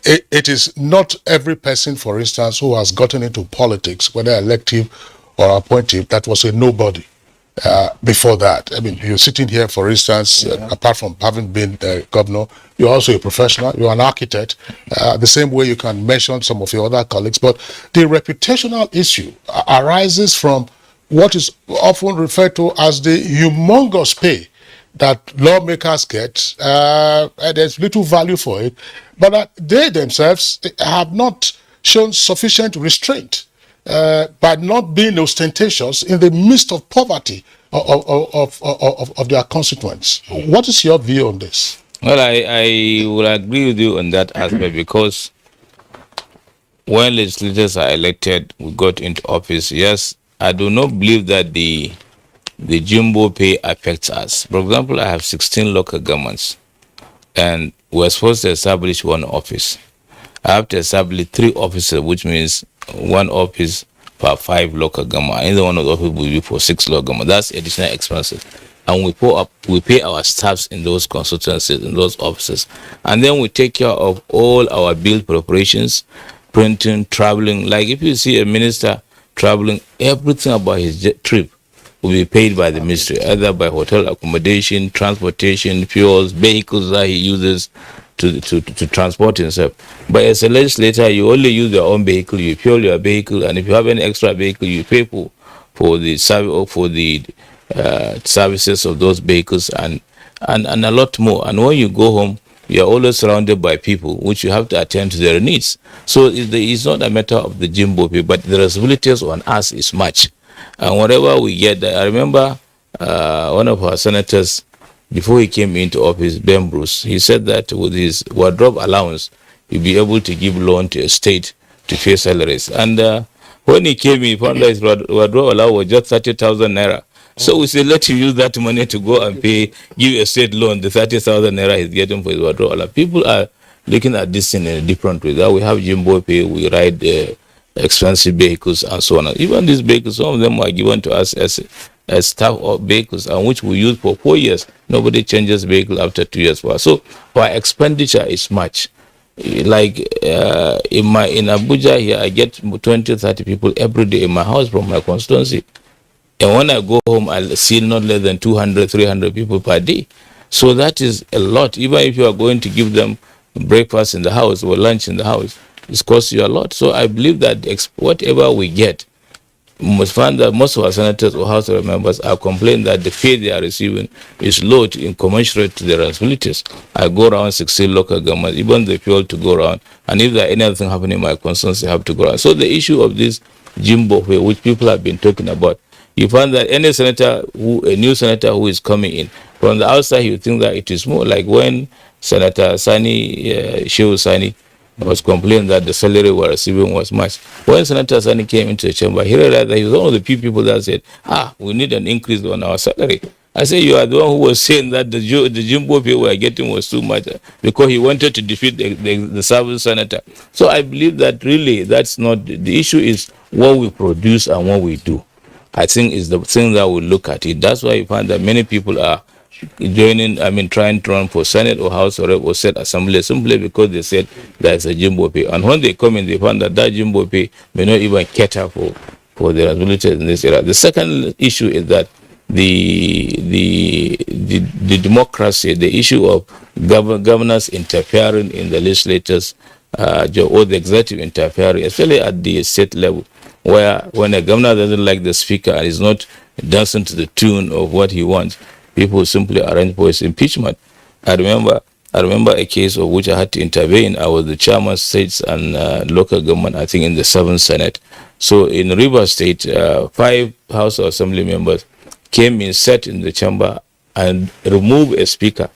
it is not every person, for instance, who has gotten into politics, whether elective or appointive, that was a nobody before that. I mean, you're sitting here, for instance, apart from having been governor, you're also a professional, you're an architect, the same way you can mention some of your other colleagues. But the reputational issue arises from what is often referred to as the humongous pay that lawmakers get, and there's little value for it, but they themselves have not shown sufficient restraint by not being ostentatious in the midst of poverty of their constituents. What is your view on this? Well, I will agree with you on that aspect, because when legislators are elected, we got into office. Yes, I do not believe that the jumbo pay affects us. For example, I have 16 local governments, and we're supposed to establish one office. I have to establish 3 offices, which means 1 office per 5 local government. Either one of the offices will be for 6 local government. That's additional expenses. And we pay our staffs in those constituencies, in those offices. And then we take care of all our bill preparations, printing, traveling. Like if you see a minister traveling, everything about his trip will be paid by the ministry, either by hotel accommodation, transportation, fuels, vehicles that he uses to transport himself. But as a legislator, you only use your own vehicle, you fuel your vehicle, and if you have any extra vehicle, you pay for the service or for the services of those vehicles and a lot more. And when you go home, you are always surrounded by people which you have to attend to their needs. So it's not a matter of the Jimbo pay, but the responsibilities on us is much. And whatever we get, I remember one of our senators, before he came into office, Ben Bruce, he said that with his wardrobe allowance, he'll be able to give loan to a state to pay salaries. And when he came, he found that his wardrobe allowance was just 30,000 naira. So we said, let him use that money to go and give a state loan, the 30,000 naira he's getting for his wardrobe allowance. People are looking at this in a different way. That we have Jimbo pay, we ride expensive vehicles and so on. Even these vehicles, some of them are given to us as staff of vehicles, and which we use for 4 years. Nobody changes vehicle after 2 years. So our expenditure is much. Like in Abuja here, I get 20, 30 people every day in my house from my constituency. And when I go home, I'll see not less than 200, 300 people per day. So that is a lot. Even if you are going to give them breakfast in the house or lunch in the house, it costs you a lot. So I believe that whatever we get, we must find that most of our senators or House of members are complaining that the pay they are receiving is low in commensurate to their responsibilities. I go around 16 local governments, even the fuel to go around, and if there anything happening in my constituency, have to go around. So the issue of this Jimbo pay, which people have been talking about, you find that any senator, a new senator who is coming in, from the outside, you think that it is more like when Senator Shehu Sani was complaining that the salary we were receiving was much. When Senator Sani came into the chamber, he realized that he was one of the few people that said, we need an increase on our salary. I said, you are the one who was saying that the Jimbo pay we are getting was too much, because he wanted to defeat the service senator. So I believe that really that's not, the issue is what we produce and what we do. I think is the thing that we look at it. That's why you find that many people are trying to run for Senate or House or State Assembly simply because they said there's a Jimbo pay. And when they come in, they find that Jimbo pay may not even cater for their responsibilities in this area. The second issue is that the democracy, the issue of governors interfering in the legislators or the executive interfering, especially at the state level, where when a governor doesn't like the speaker and is not dancing to the tune of what he wants, people simply arrange for his impeachment. I remember a case of which I had to intervene. I was the chairman, states and local government, I think in the 7th Senate. So in Rivers State, 5 House of Assembly members came in, sat in the chamber and removed a speaker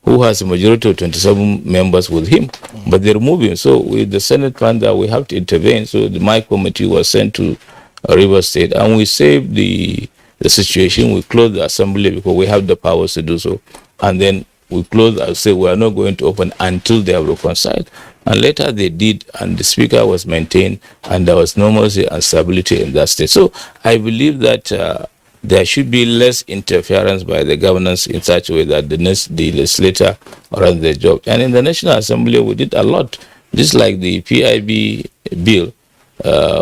who has a majority of 27 members with him, but they remove him. So with the Senate found that we have to intervene. So my committee was sent to River State, and we saved the situation. We closed the assembly because we have the powers to do so. And then we closed and said we are not going to open until they have reconciled. And later they did, and the speaker was maintained, and there was normalcy and stability in that state. So I believe that there should be less interference by the governors in such a way that the legislator runs their job. And in the National Assembly, we did a lot. Just like the PIB bill,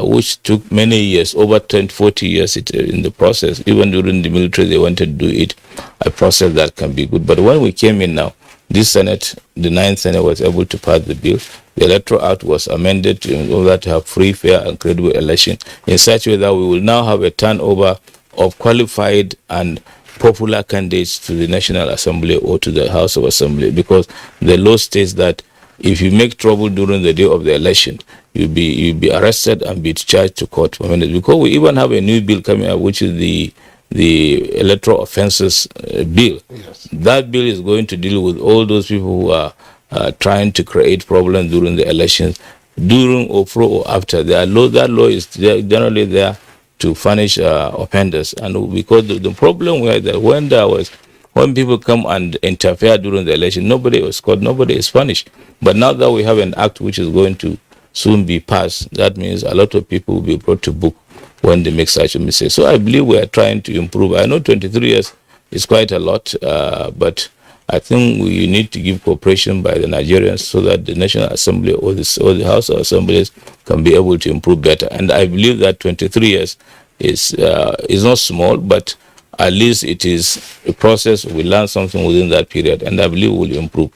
which took many years, over 10, 40 years in the process. Even during the military, they wanted to do it, a process that can be good. But when we came in now, this Senate, the 9th Senate, was able to pass the bill. The Electoral Act was amended in order to have free, fair, and credible election in such a way that we will now have a turnover of qualified and popular candidates to the National Assembly or to the House of Assembly, because the law states that if you make trouble during the day of the election, you'll be arrested and be charged to court for minutes. Because we even have a new bill coming up, which is the electoral offences bill. Yes. That bill is going to deal with all those people who are trying to create problems during the elections, during or pro or after. That law is generally there to punish offenders. And because the problem was that when people come and interfere during the election, nobody was caught, nobody is punished. But now that we have an act which is going to soon be passed, that means a lot of people will be brought to book when they make such a mistake. So I believe we are trying to improve. I know 23 years is quite a lot, but I think we need to give cooperation by the Nigerians so that the National Assembly or the House of Assemblies can be able to improve better. And I believe that 23 years is not small, but at least it is a process. We learn something within that period, and I believe we will improve.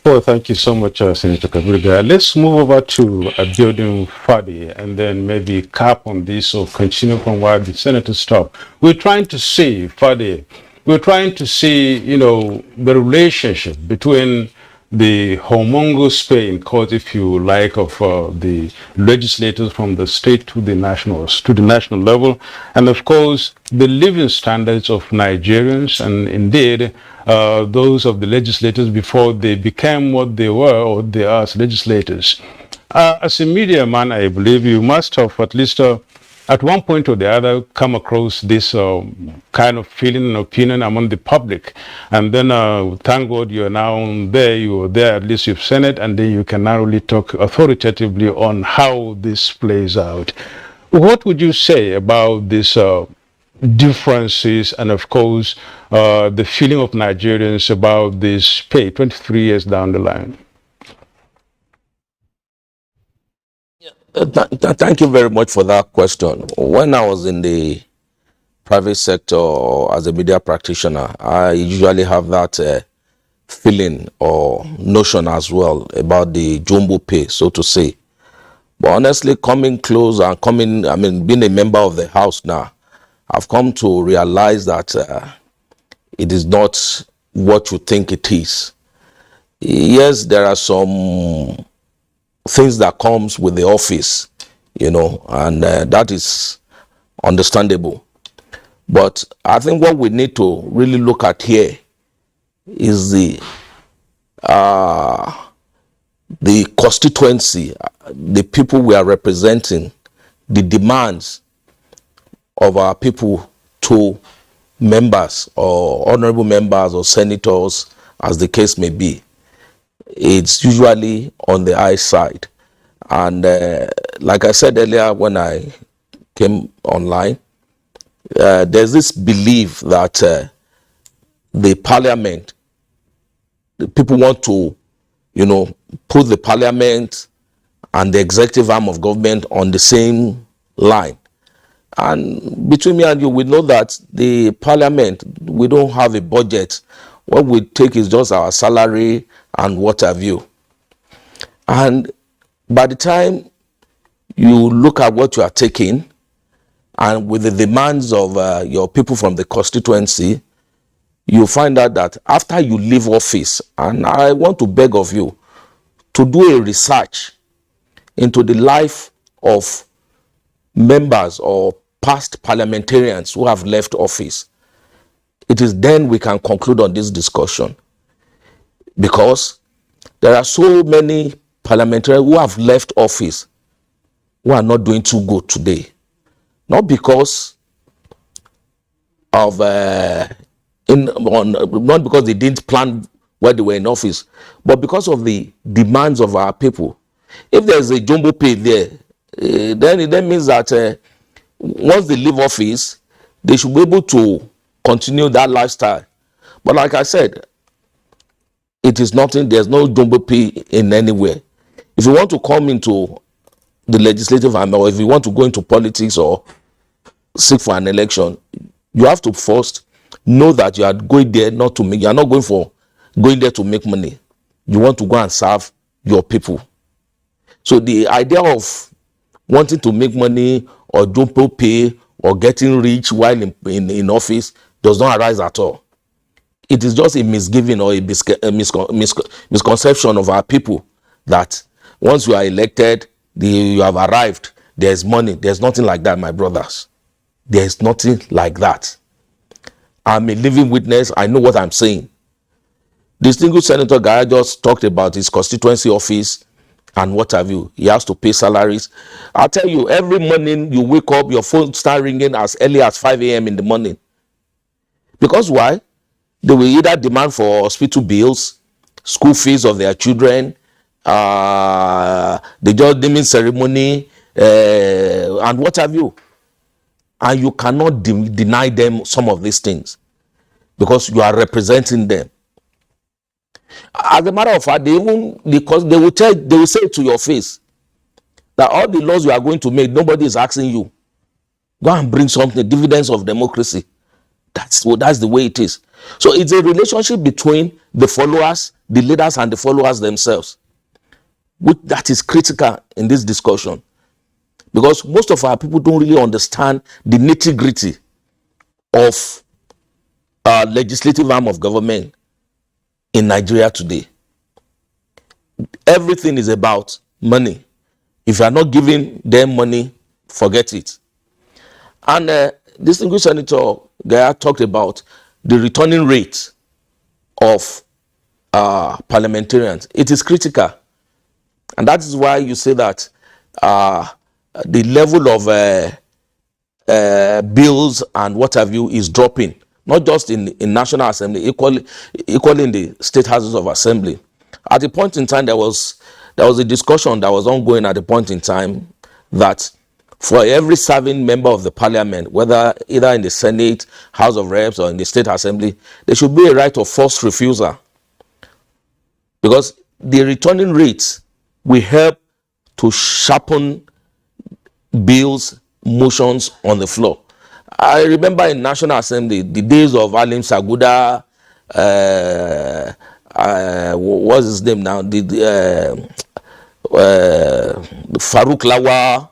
Well, thank you so much, Senator Kabirga. Let's move over to Abiodun Fadi and then maybe cap on this or continue from where the Senator stopped. We're trying to see, Fadi, we're trying to see, the relationship between the humongous pay in court, if you like, of the legislators from the state to the national level, and of course the living standards of Nigerians, and indeed those of the legislators before they became what they were or they are as legislators. As a media man, I believe you must have at least at one point or the other come across this kind of feeling and opinion among the public. And then thank God you're now there, you were there, at least you've seen it, and then you can now really talk authoritatively on how this plays out. What would you say about this differences and of course the feeling of Nigerians about this pay 23 years down the line? Thank you very much for that question. When I was in the private sector as a media practitioner, I usually have that feeling or notion as well about the jumbo pay, so to say. But honestly, coming close and being a member of the house now, I've come to realize that it is not what you think it is. Yes, there are some things that comes with the office, and that is understandable. But I think what we need to really look at here is the constituency, the people we are representing, the demands of our people to members or honorable members or senators, as the case may be. It's usually on the high side. And like I said earlier when I came online, there's this belief that the parliament, the people want to, put the parliament and the executive arm of government on the same line. And between me and you, we know that the parliament, we don't have a budget. What we take is just our salary and what have you. And by the time you look at what you are taking, and with the demands of your people from the constituency, you find out that after you leave office, and I want to beg of you to do a research into the life of members or past parliamentarians who have left office. It is then we can conclude on this discussion, because there are so many parliamentarians who have left office who are not doing too good today. Not because of not because they didn't plan while they were in office, but because of the demands of our people. If there's a jumbo pay there, then it means that once they leave office, they should be able to continue that lifestyle. But like I said, it is nothing. There's no jumbo pay in anywhere. If you want to come into the legislative arm, or if you want to go into politics or seek for an election, you have to first know that you are going there not to make. You are not going there to make money. You want to go and serve your people. So the idea of wanting to make money or jumbo pay or getting rich while in office does not arise at all. It is just a misgiving or a misconception of our people that once you are elected, you have arrived, there's money. There's nothing like that, my brothers. There's nothing like that. I'm a living witness. I know what I'm saying. Distinguished Senator Guy just talked about his constituency office and what have you. He has to pay salaries. I'll tell you, every morning you wake up, your phone start ringing as early as 5 a.m. in the morning. Because why? They will either demand for hospital bills, school fees of their children, the just naming ceremony, and what have you. And you cannot deny them some of these things. because you are representing them. As a matter of fact, they will say to your face that all the laws you are going to make, nobody is asking you. Go and bring something, dividends of democracy. That's the way it is. So it's a relationship between the followers, the leaders, and the followers themselves. That is critical in this discussion, because most of our people don't really understand the nitty-gritty of legislative arm of government in Nigeria today. Everything is about money. If you are not giving them money, forget it. And distinguished Senator Gaya talked about the returning rate of parliamentarians. It is critical. And that is why you say that the level of bills and what have you is dropping, not just in National Assembly, equally in the state houses of assembly. At a point in time, there was a discussion that was ongoing at a point in time that for every serving member of the parliament, whether either in the Senate, House of Reps, or in the state assembly, there should be a right of first refusal, because the returning rates will help to sharpen bills, motions on the floor. I remember in National Assembly, the days of Alim Saguda, what's his name now? Farouk Lawa,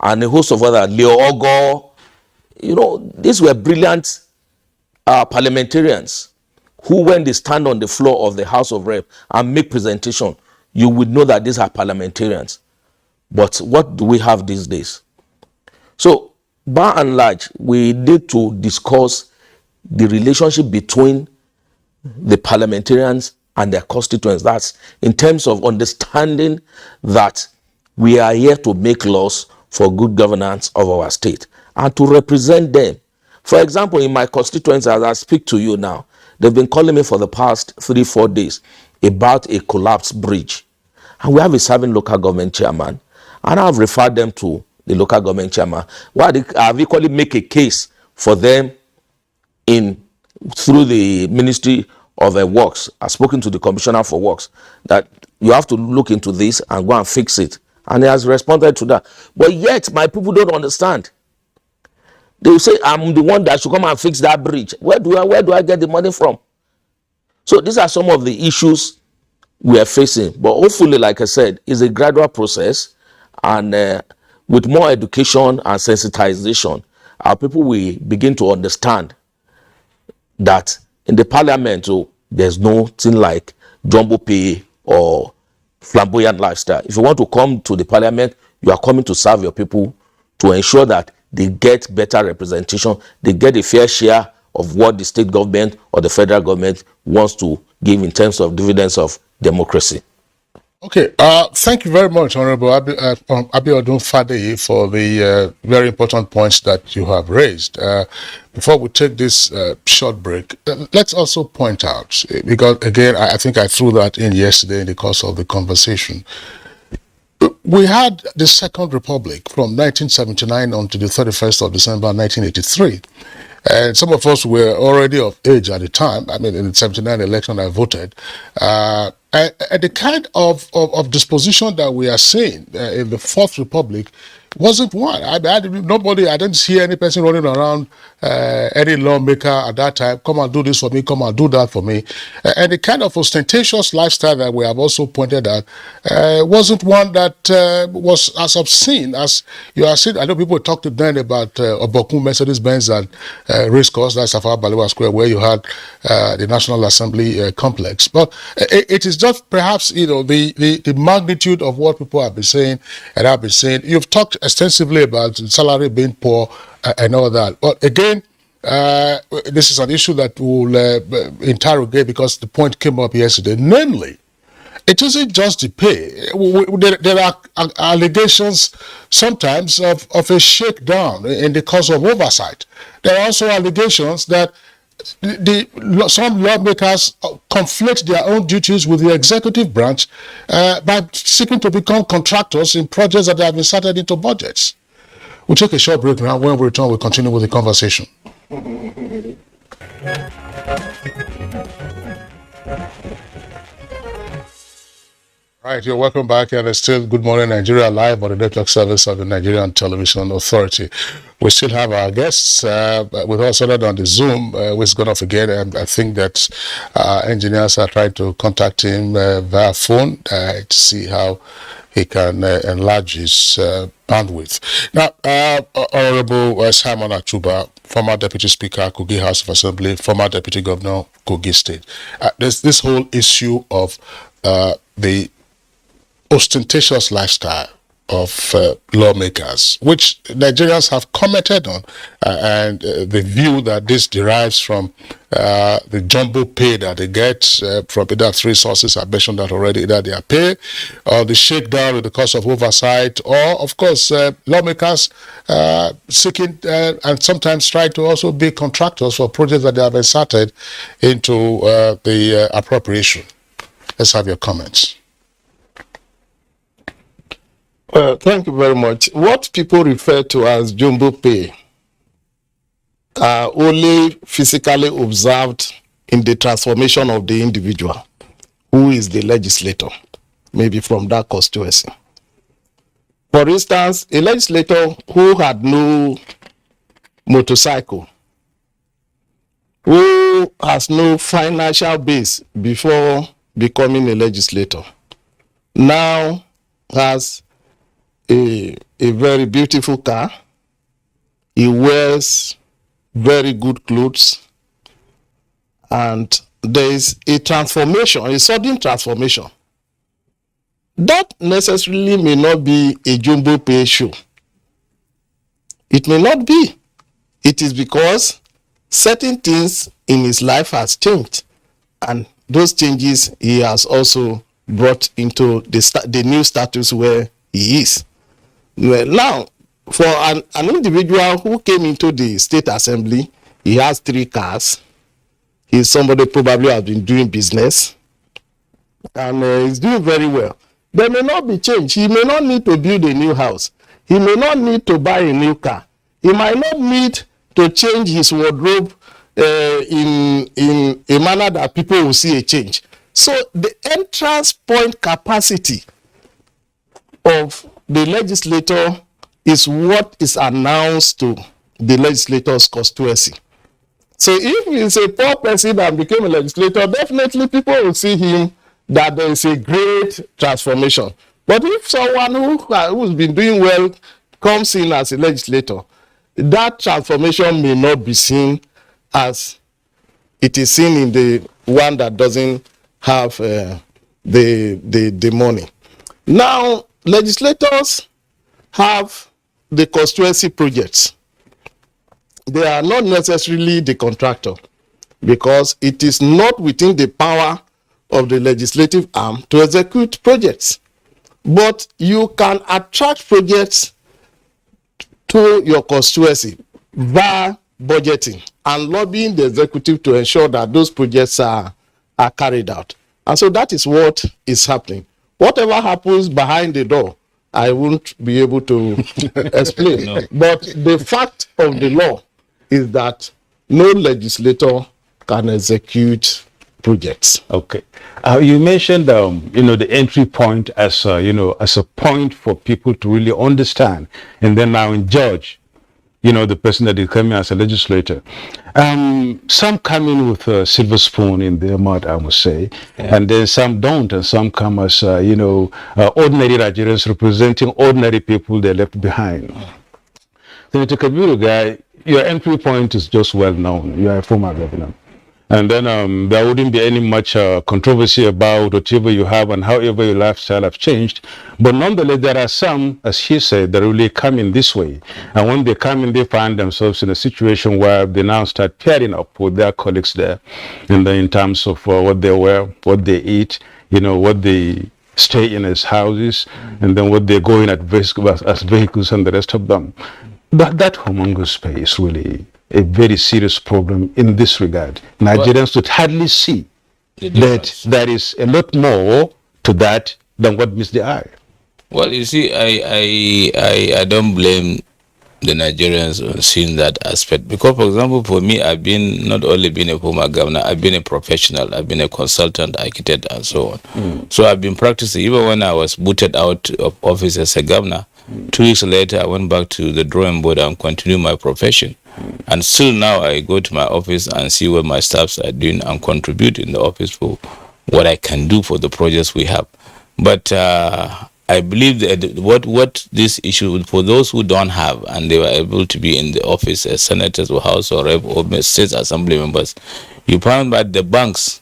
and a host of other, Leo Ogo. You know, these were brilliant parliamentarians who, when they stand on the floor of the House of Rep and make presentation, you would know that these are parliamentarians. But what do we have these days? So, by and large, we need to discuss the relationship between the parliamentarians and their constituents. That's in terms of understanding that we are here to make laws for good governance of our state and to represent them. For example, in my constituency, as I speak to you now, they've been calling me for the past 3-4 days about a collapsed bridge. And we have a serving local government chairman, and I've referred them to the local government chairman. I've equally make a case for them through the Ministry of Works. I've spoken to the Commissioner for Works that you have to look into this and go and fix it. And he has responded to that. But yet, my people don't understand. They will say, I'm the one that should come and fix that bridge. Where do I get the money from? So these are some of the issues we are facing. But hopefully, like I said, it's a gradual process. And with more education and sensitization, our people will begin to understand that in the parliament, there's nothing like jumbo pay or flamboyant lifestyle. If you want to come to the parliament, you are coming to serve your people, to ensure that they get better representation, they get a fair share of what the state government or the federal government wants to give in terms of dividends of democracy. Okay, thank you very much, Honorable Abiodun Fadeyi, for the very important points that you have raised. Before we take this short break, let's also point out, because again, I think I threw that in yesterday in the course of the conversation. We had the Second Republic from 1979 on to the 31st of December 1983. And some of us were already of age at the time. I mean, in the 79 election, I voted. And the kind of disposition that we are seeing in the Fourth Republic wasn't one. I didn't see any person running around, any lawmaker at that time, come and do this for me, come and do that for me. And the kind of ostentatious lifestyle that we have also pointed out wasn't one that was as obscene as you are seeing. I know people talked to then about Obokun, Mercedes-Benz and Race Course, that's Tafawa Balewa Square, where you had the National Assembly complex. But it is just perhaps, the magnitude of what people have been saying and have been saying. You've talked extensively about salary being poor and all that. But again, this is an issue that we'll interrogate, because the point came up yesterday. Namely, it isn't just the pay. There are allegations sometimes of a shakedown in the cause of oversight. There are also allegations that some lawmakers conflate their own duties with the executive branch by seeking to become contractors in projects that have been inserted into budgets. We'll take a short break now. When we return, we'll continue with the conversation. Right, you're welcome back, and it's still Good Morning Nigeria live on the network service of the Nigerian Television Authority. We still have our guests with us other on the Zoom. We're going off again, and I think that engineers are trying to contact him via phone to see how he can enlarge his bandwidth. Now, Honorable Simon Achuba, former Deputy Speaker, Kogi House of Assembly, former Deputy Governor, Kogi State. There's this whole issue of the ostentatious lifestyle of lawmakers, which Nigerians have commented on, and the view that this derives from the jumbo pay that they get from either three sources. I mentioned that already, either their pay or the shakedown with the cost of oversight, or of course lawmakers seeking and sometimes try to also be contractors for projects that they have inserted into the appropriation. Let's have your comments. Thank you very much. What people refer to as jumbo pay are only physically observed in the transformation of the individual, who is the legislator, maybe from that constituency. For instance, a legislator who had no motorcycle, who has no financial base before becoming a legislator, now has a very beautiful car. He wears very good clothes, and there is a transformation, a sudden transformation. That necessarily may not be a jumbo pay show. It may not be. It is because certain things in his life has changed, and those changes he has also brought into the new status where he is. Well, now, for an individual who came into the state assembly, he has 3 cars. He's somebody probably has been doing business, and he's doing very well. There may not be change. He may not need to build a new house. He may not need to buy a new car. He might not need to change his wardrobe in a manner that people will see a change. So the entrance point capacity of the legislator is what is announced to the legislator's constituency. So if he's a poor person that became a legislator, definitely people will see him that there is a great transformation. But if someone who's been doing well comes in as a legislator, that transformation may not be seen as it is seen in the one that doesn't have the money. Now, legislators have the constituency projects. They are not necessarily the contractor, because it is not within the power of the legislative arm to execute projects. But you can attract projects to your constituency via budgeting and lobbying the executive to ensure that those projects are carried out. And so that is what is happening. Whatever happens behind the door, I won't be able to explain. No. But the fact of the law is that no legislator can execute projects. Okay. You mentioned, the entry point as, as a point for people to really understand and then now judge, the person that is coming as a legislator. Some come in with a silver spoon in their mouth, I must say, and then some don't, and some come as, ordinary Nigerians representing ordinary people they left behind. Senator Kabiru guy, your entry point is just well known. You are a former governor. And then there wouldn't be any much controversy about whatever you have and however your lifestyle have changed. But nonetheless, there are some, as he said, that really come in this way. And when they come in, they find themselves in a situation where they now start pairing up with their colleagues there. And then in terms of what they wear, what they eat, what they stay in as houses, and then what they go in as vehicles and the rest of them. That humongous space really a very serious problem in this regard. Nigerians would hardly see that there is a lot more to that than what meets the eye. Well, you see, I don't blame the Nigerians on seeing that aspect. Because, for example, for me, I've been not only been a former governor, I've been a professional, I've been a consultant, architect, and so on. So I've been practicing. Even when I was booted out of office as a governor, 2 weeks later, I went back to the drawing board and continued my profession. And still now, I go to my office and see what my staffs are doing and contribute in the office for what I can do for the projects we have. But I believe that what this issue, for those who don't have and they were able to be in the office as senators or house or rep or state assembly members, you find that the banks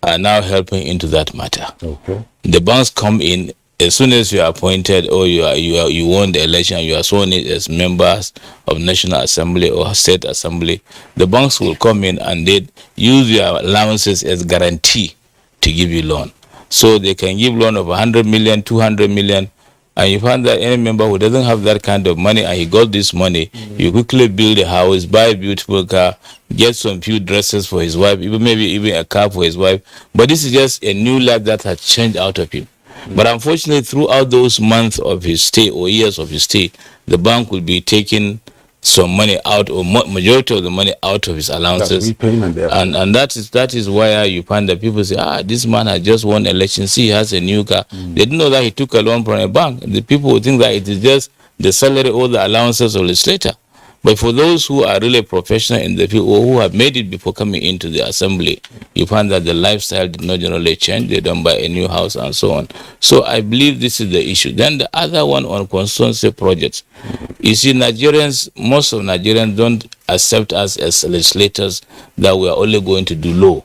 are now helping into that matter. Okay. The banks come in as soon as you are appointed or you won the election, you are sworn in as members of National Assembly or State Assembly. The banks will come in and they use your allowances as guarantee to give you loan. So they can give loan of 100 million, 200 million, and you find that any member who doesn't have that kind of money and he got this money, you quickly build a house, buy a beautiful car, get some few dresses for his wife, maybe even a car for his wife. But this is just a new life that has changed out of him. But unfortunately, throughout those months of his stay or years of his stay, the bank will be taking some money out, or majority of the money out of his allowances. And that is why you find that people say, this man has just won election, see, he has a new car. They didn't know that he took a loan from a bank. The people would think that it is just the salary or the allowances of the legislator. But for those who are really professional in the field or who have made it before coming into the assembly, you find that the lifestyle did not generally change. They don't buy a new house and so on. So I believe this is the issue. Then the other one on constituency projects. You see, Nigerians, most of Nigerians don't accept us as legislators that we are only going to do law.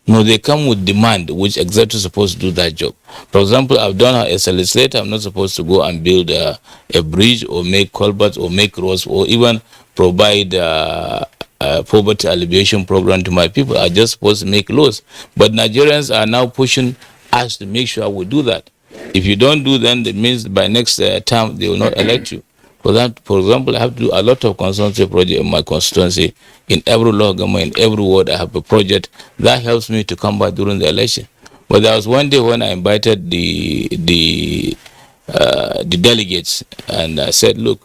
No, they come with demand, which executives are supposed to do that job. For example, I've done as a legislator, I'm not supposed to go and build a bridge or make culverts or make roads or even provide a poverty alleviation program to my people. I'm just supposed to make laws. But Nigerians are now pushing us to make sure we do that. If you don't do, then it means by next term, they will not elect you. For that, for example, I have to do a lot of constituency projects in my constituency. In every local government, in every ward, I have a project that helps me to come back during the election. But there was one day when I invited the delegates, and I said, look,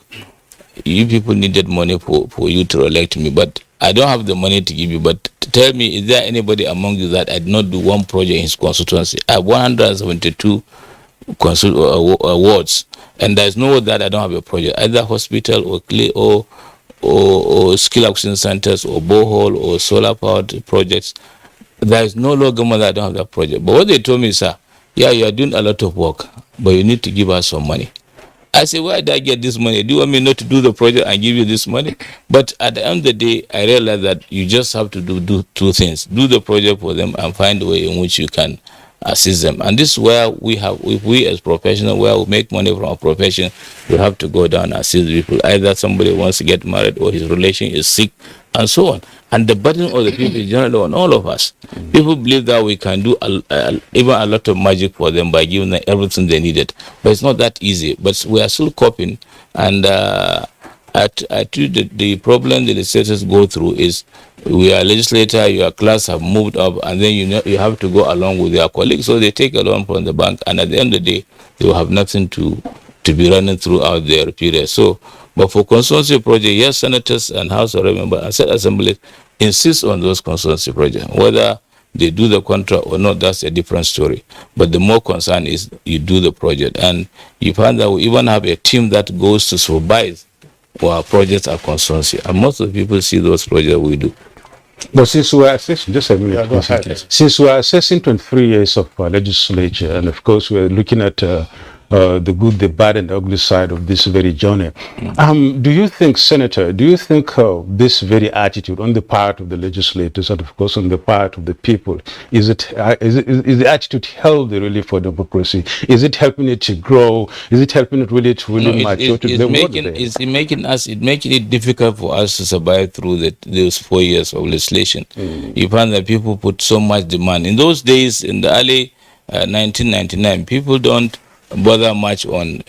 you people needed money for you to elect me, but I don't have the money to give you. But tell me, is there anybody among you that I did not do one project in his constituency? I have 172 wards, and there's no that I don't have a project, either hospital or skill acquisition centers or borehole or solar powered projects. There is no local government that I don't have that project. But what they told me, sir, yeah, you are doing a lot of work, but you need to give us some money. I said, where did I get this money? Do you want me not to do the project and give you this money? But at the end of the day, I realized that you just have to do two things. Do the project for them and find a way in which you can assist them. And this is where we have, if we as professionals, where we make money from our profession, we have to go down and assist people. Either somebody wants to get married or his relation is sick and so on. And the burden of the people is generally on all of us. People believe that we can do even a lot of magic for them by giving them everything they needed. But it's not that easy. But we are still coping. And the problem the legislators go through is we are legislator, your class have moved up, and then you have to go along with your colleagues. So they take a loan from the bank, and at the end of the day, they will have nothing to be running throughout their period. So, but for constituency project, yes, senators and House of Representatives and State Assembly insist on those constituency projects. Whether they do the contract or not, that's a different story. But the more concern is you do the project. And you find that we even have a team that goes to supervise our projects at constituency. And most of the people see those projects we do. But since we are assessing, just a minute, since we are assessing 23 years of legislature, and of course we're looking at the good, the bad, and the ugly side of this very journey. Do you think, Senator, this very attitude on the part of the legislators and of course on the part of the people, is the attitude healthy really for democracy? Is it helping it to grow? Is it helping it really to mature? It's making it difficult for us to survive through those 4 years of legislation. You find that people put so much demand. In those days, in the early 1999, people don't bother much on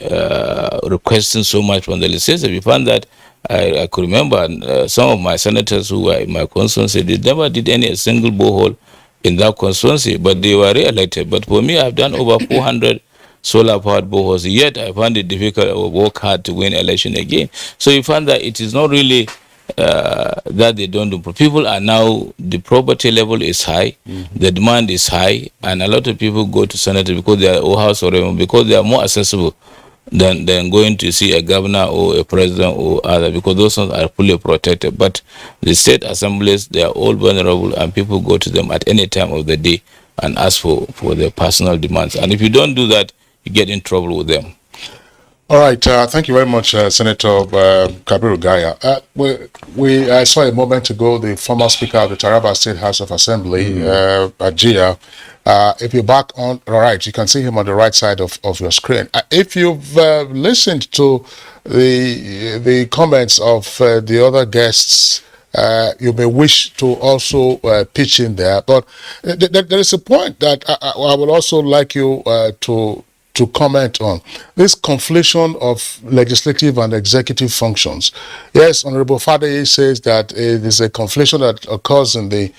requesting so much from the legislature. We found that I could remember some of my senators who were in my constituency, they never did a single borehole in that constituency, but they were re-elected. But for me, I've done over 400 solar powered boreholes. Yet I find it difficult or work hard to win election again. So you find that it is not really that they don't do. People are now, the property level is high, the demand is high, and a lot of people go to senator because they are or house or whatever, because they are more accessible than going to see a governor or a president or other, because those ones are fully protected. But the state assemblies, they are all vulnerable, and people go to them at any time of the day and ask for their personal demands. And if you don't do that, you get in trouble with them. All right, thank you very much, Senator Kabiru Gaya. I saw a moment ago the former Speaker of the Taraba State House of Assembly, Abuja. If you're back on, all right, you can see him on the right side of your screen. If you've listened to the comments of the other guests, you may wish to also pitch in there. But there is a point that I would also like you to comment on. This conflation of legislative and executive functions. Yes, Honorable Fadeye says that it is a conflation that occurs in the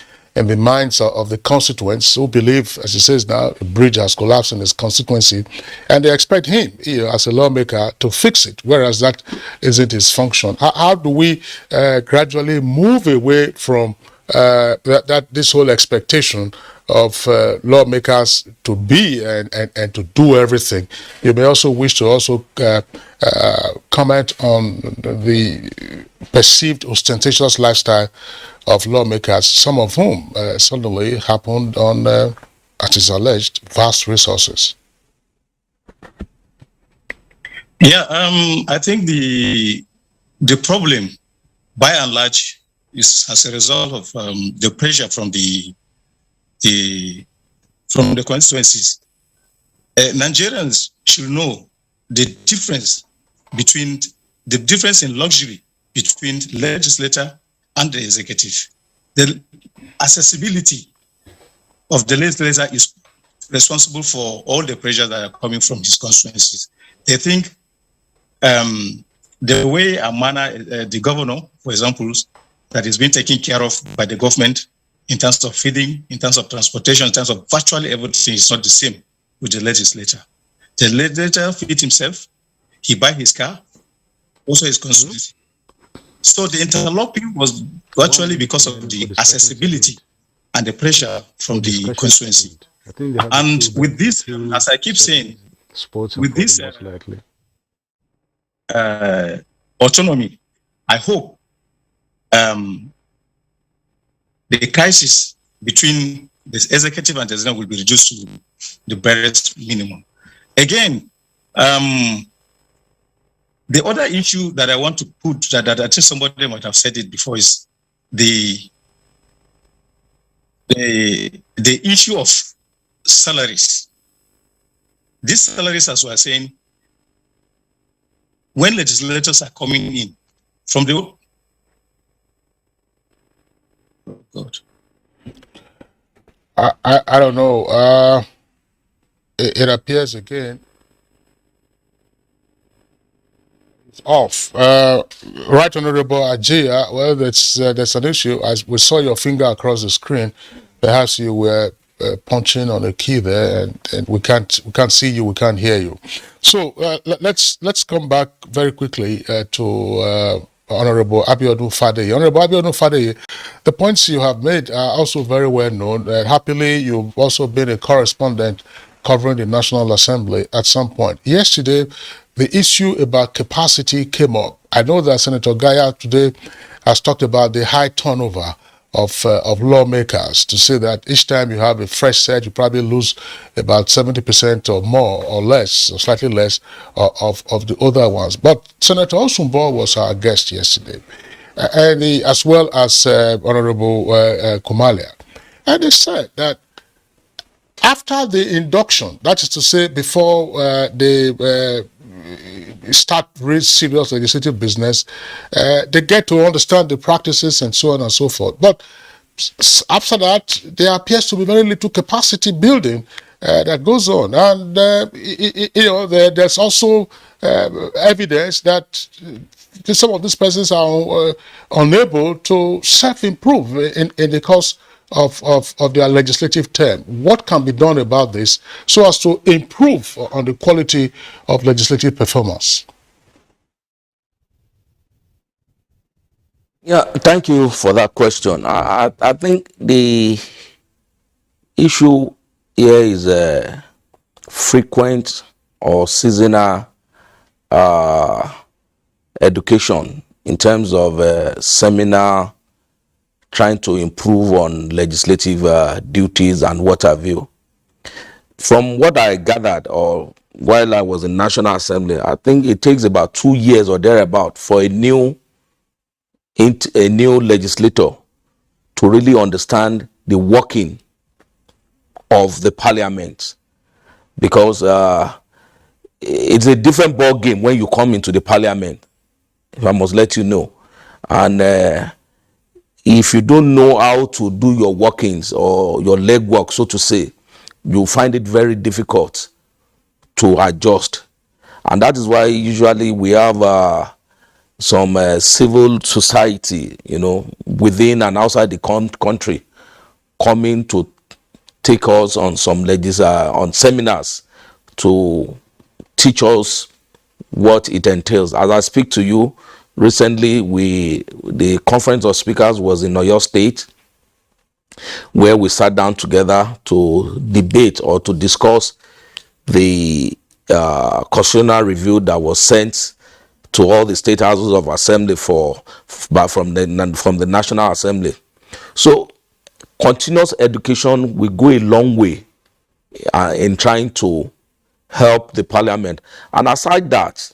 minds of the constituents who believe, as he says now, a bridge has collapsed in his constituency, and they expect him, as a lawmaker, to fix it, whereas that isn't his function. How do we gradually move away from this whole expectation of lawmakers to be and to do everything? You may also wish to also comment on the perceived ostentatious lifestyle of lawmakers, some of whom suddenly happened on, as is alleged, vast resources. Yeah, I think the problem, by and large, is as a result of the pressure from the constituencies. Nigerians should know the difference in luxury between legislature and the executive. The accessibility of the legislature is responsible for all the pressures that are coming from his constituencies. They think the way and manner the governor, for example, that is being taken care of by the government in terms of feeding, in terms of transportation, in terms of virtually everything is not the same with the legislature. The legislature feeds himself, he buys his car, also his constituency. So the interlocking was virtually because of the accessibility and the pressure from the constituency. And with this, as I keep saying, with this autonomy, I hope the crisis between the executive and the president will be reduced to the barest minimum. Again, the other issue that I want to put, that I think somebody might have said it before, is the issue of salaries. These salaries, as we are saying, when legislators are coming in from the... Oh God. I don't know. It appears again. It's off. Right, Honorable Abuja. Well, there's an issue. As we saw your finger across the screen, perhaps you were punching on a key there, and we can't see you, we can't hear you. So let's come back very quickly to Honorable Abiodun Fadeye. Honorable Abiodun Fadeye, the points you have made are also very well known. Happily, you've also been a correspondent covering the National Assembly at some point. Yesterday, the issue about capacity came up. I know that Senator Gaya today has talked about the high turnover of lawmakers, to say that each time you have a fresh set, you probably lose about 70% or more or less, or slightly less of the other ones. But Senator Osumbo was our guest yesterday, and as well as Honorable Kumalia. And they said that after the induction, that is to say before they start real serious legislative business, they get to understand the practices and so on and so forth. But after that, there appears to be very little capacity building that goes on. And, there's also evidence that some of these persons are unable to self-improve in the course of their legislative term. What can be done about this so as to improve on the quality of legislative performance? Yeah, thank you for that question. I think the issue here is frequent or seasonal education in terms of seminar, trying to improve on legislative duties and what have you. From what I gathered, or while I was in National Assembly, I think it takes about 2 years or thereabout for a new legislator to really understand the working of the parliament, because it's a different ball game when you come into the parliament, if I must let you know. And if you don't know how to do your workings or your legwork, so to say, you find it very difficult to adjust. And that is why usually we have some civil society, within and outside the country, coming to take us on some on seminars to teach us what it entails. As I speak to you, recently the conference of speakers was in Oyo State, where we sat down together to debate or to discuss the constitutional review that was sent to all the state houses of assembly from the National Assembly. So continuous education will go a long way in trying to help the parliament. And aside that,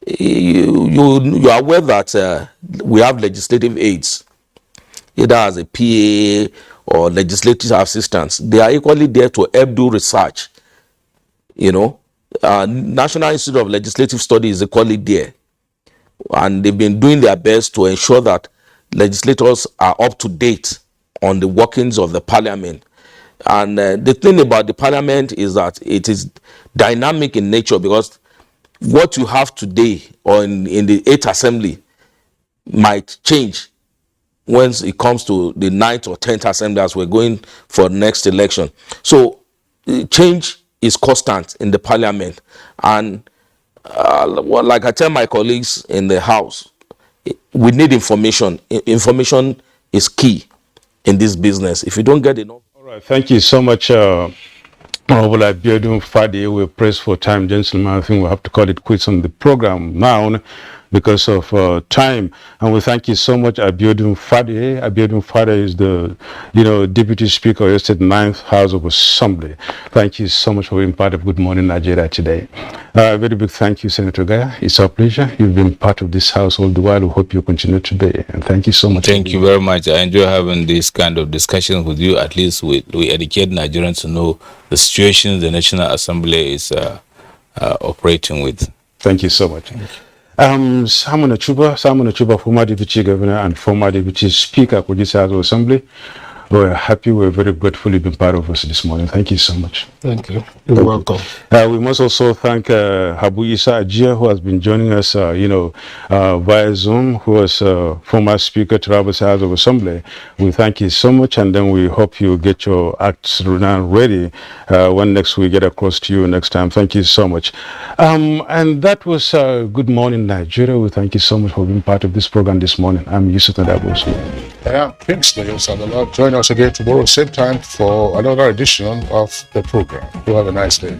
you are aware that we have legislative aides, either as a PA or legislative assistants. They are equally there to help do research. National Institute of Legislative Studies is equally there, and they've been doing their best to ensure that legislators are up to date on the workings of the parliament. And the thing about the parliament is that it is dynamic in nature, because what you have today or in the 8th assembly might change once it comes to the 9th or 10th assembly, as we're going for next election. So change is constant in the parliament. And like I tell my colleagues in the house, we need information. Information is key in this business. If you don't get enough. All right, thank you so much, Honorable Abiodun Fadi. We're pressed for time, gentlemen. I think we'll have to call it quits on the program now because of time. And we thank you so much, Abiodun Fadi. Abiodun Fadi is the, Deputy Speaker of the State 9th House of Assembly. Thank you so much for being part of Good Morning Nigeria today. Very big thank you, Senator Gaya. It's our pleasure. You've been part of this house all the while. We hope you continue to be. And thank you so much. Thank you very much. I enjoy having this kind of discussions with you. At least we educate Nigerians to know the situations the National Assembly is operating with. Thank you so much. Simon Achuba, former Deputy Governor and former Deputy Speaker of this House of Assembly. We're happy, we're very grateful you've been part of us this morning. Thank you so much. Thank you. You're welcome. We must also thank Habu Isa Ajia, who has been joining us, via Zoom, who was former Speaker to House of Assembly. We thank you so much, and then we hope you get your acts ready when next we get across to you next time. Thank you so much. And that was Good Morning Nigeria. We thank you so much for being part of this program this morning. I'm Yusuf Nadabos. Yeah, Kingsley Osadala. Join us again tomorrow, same time, for another edition of the program. You have a nice day.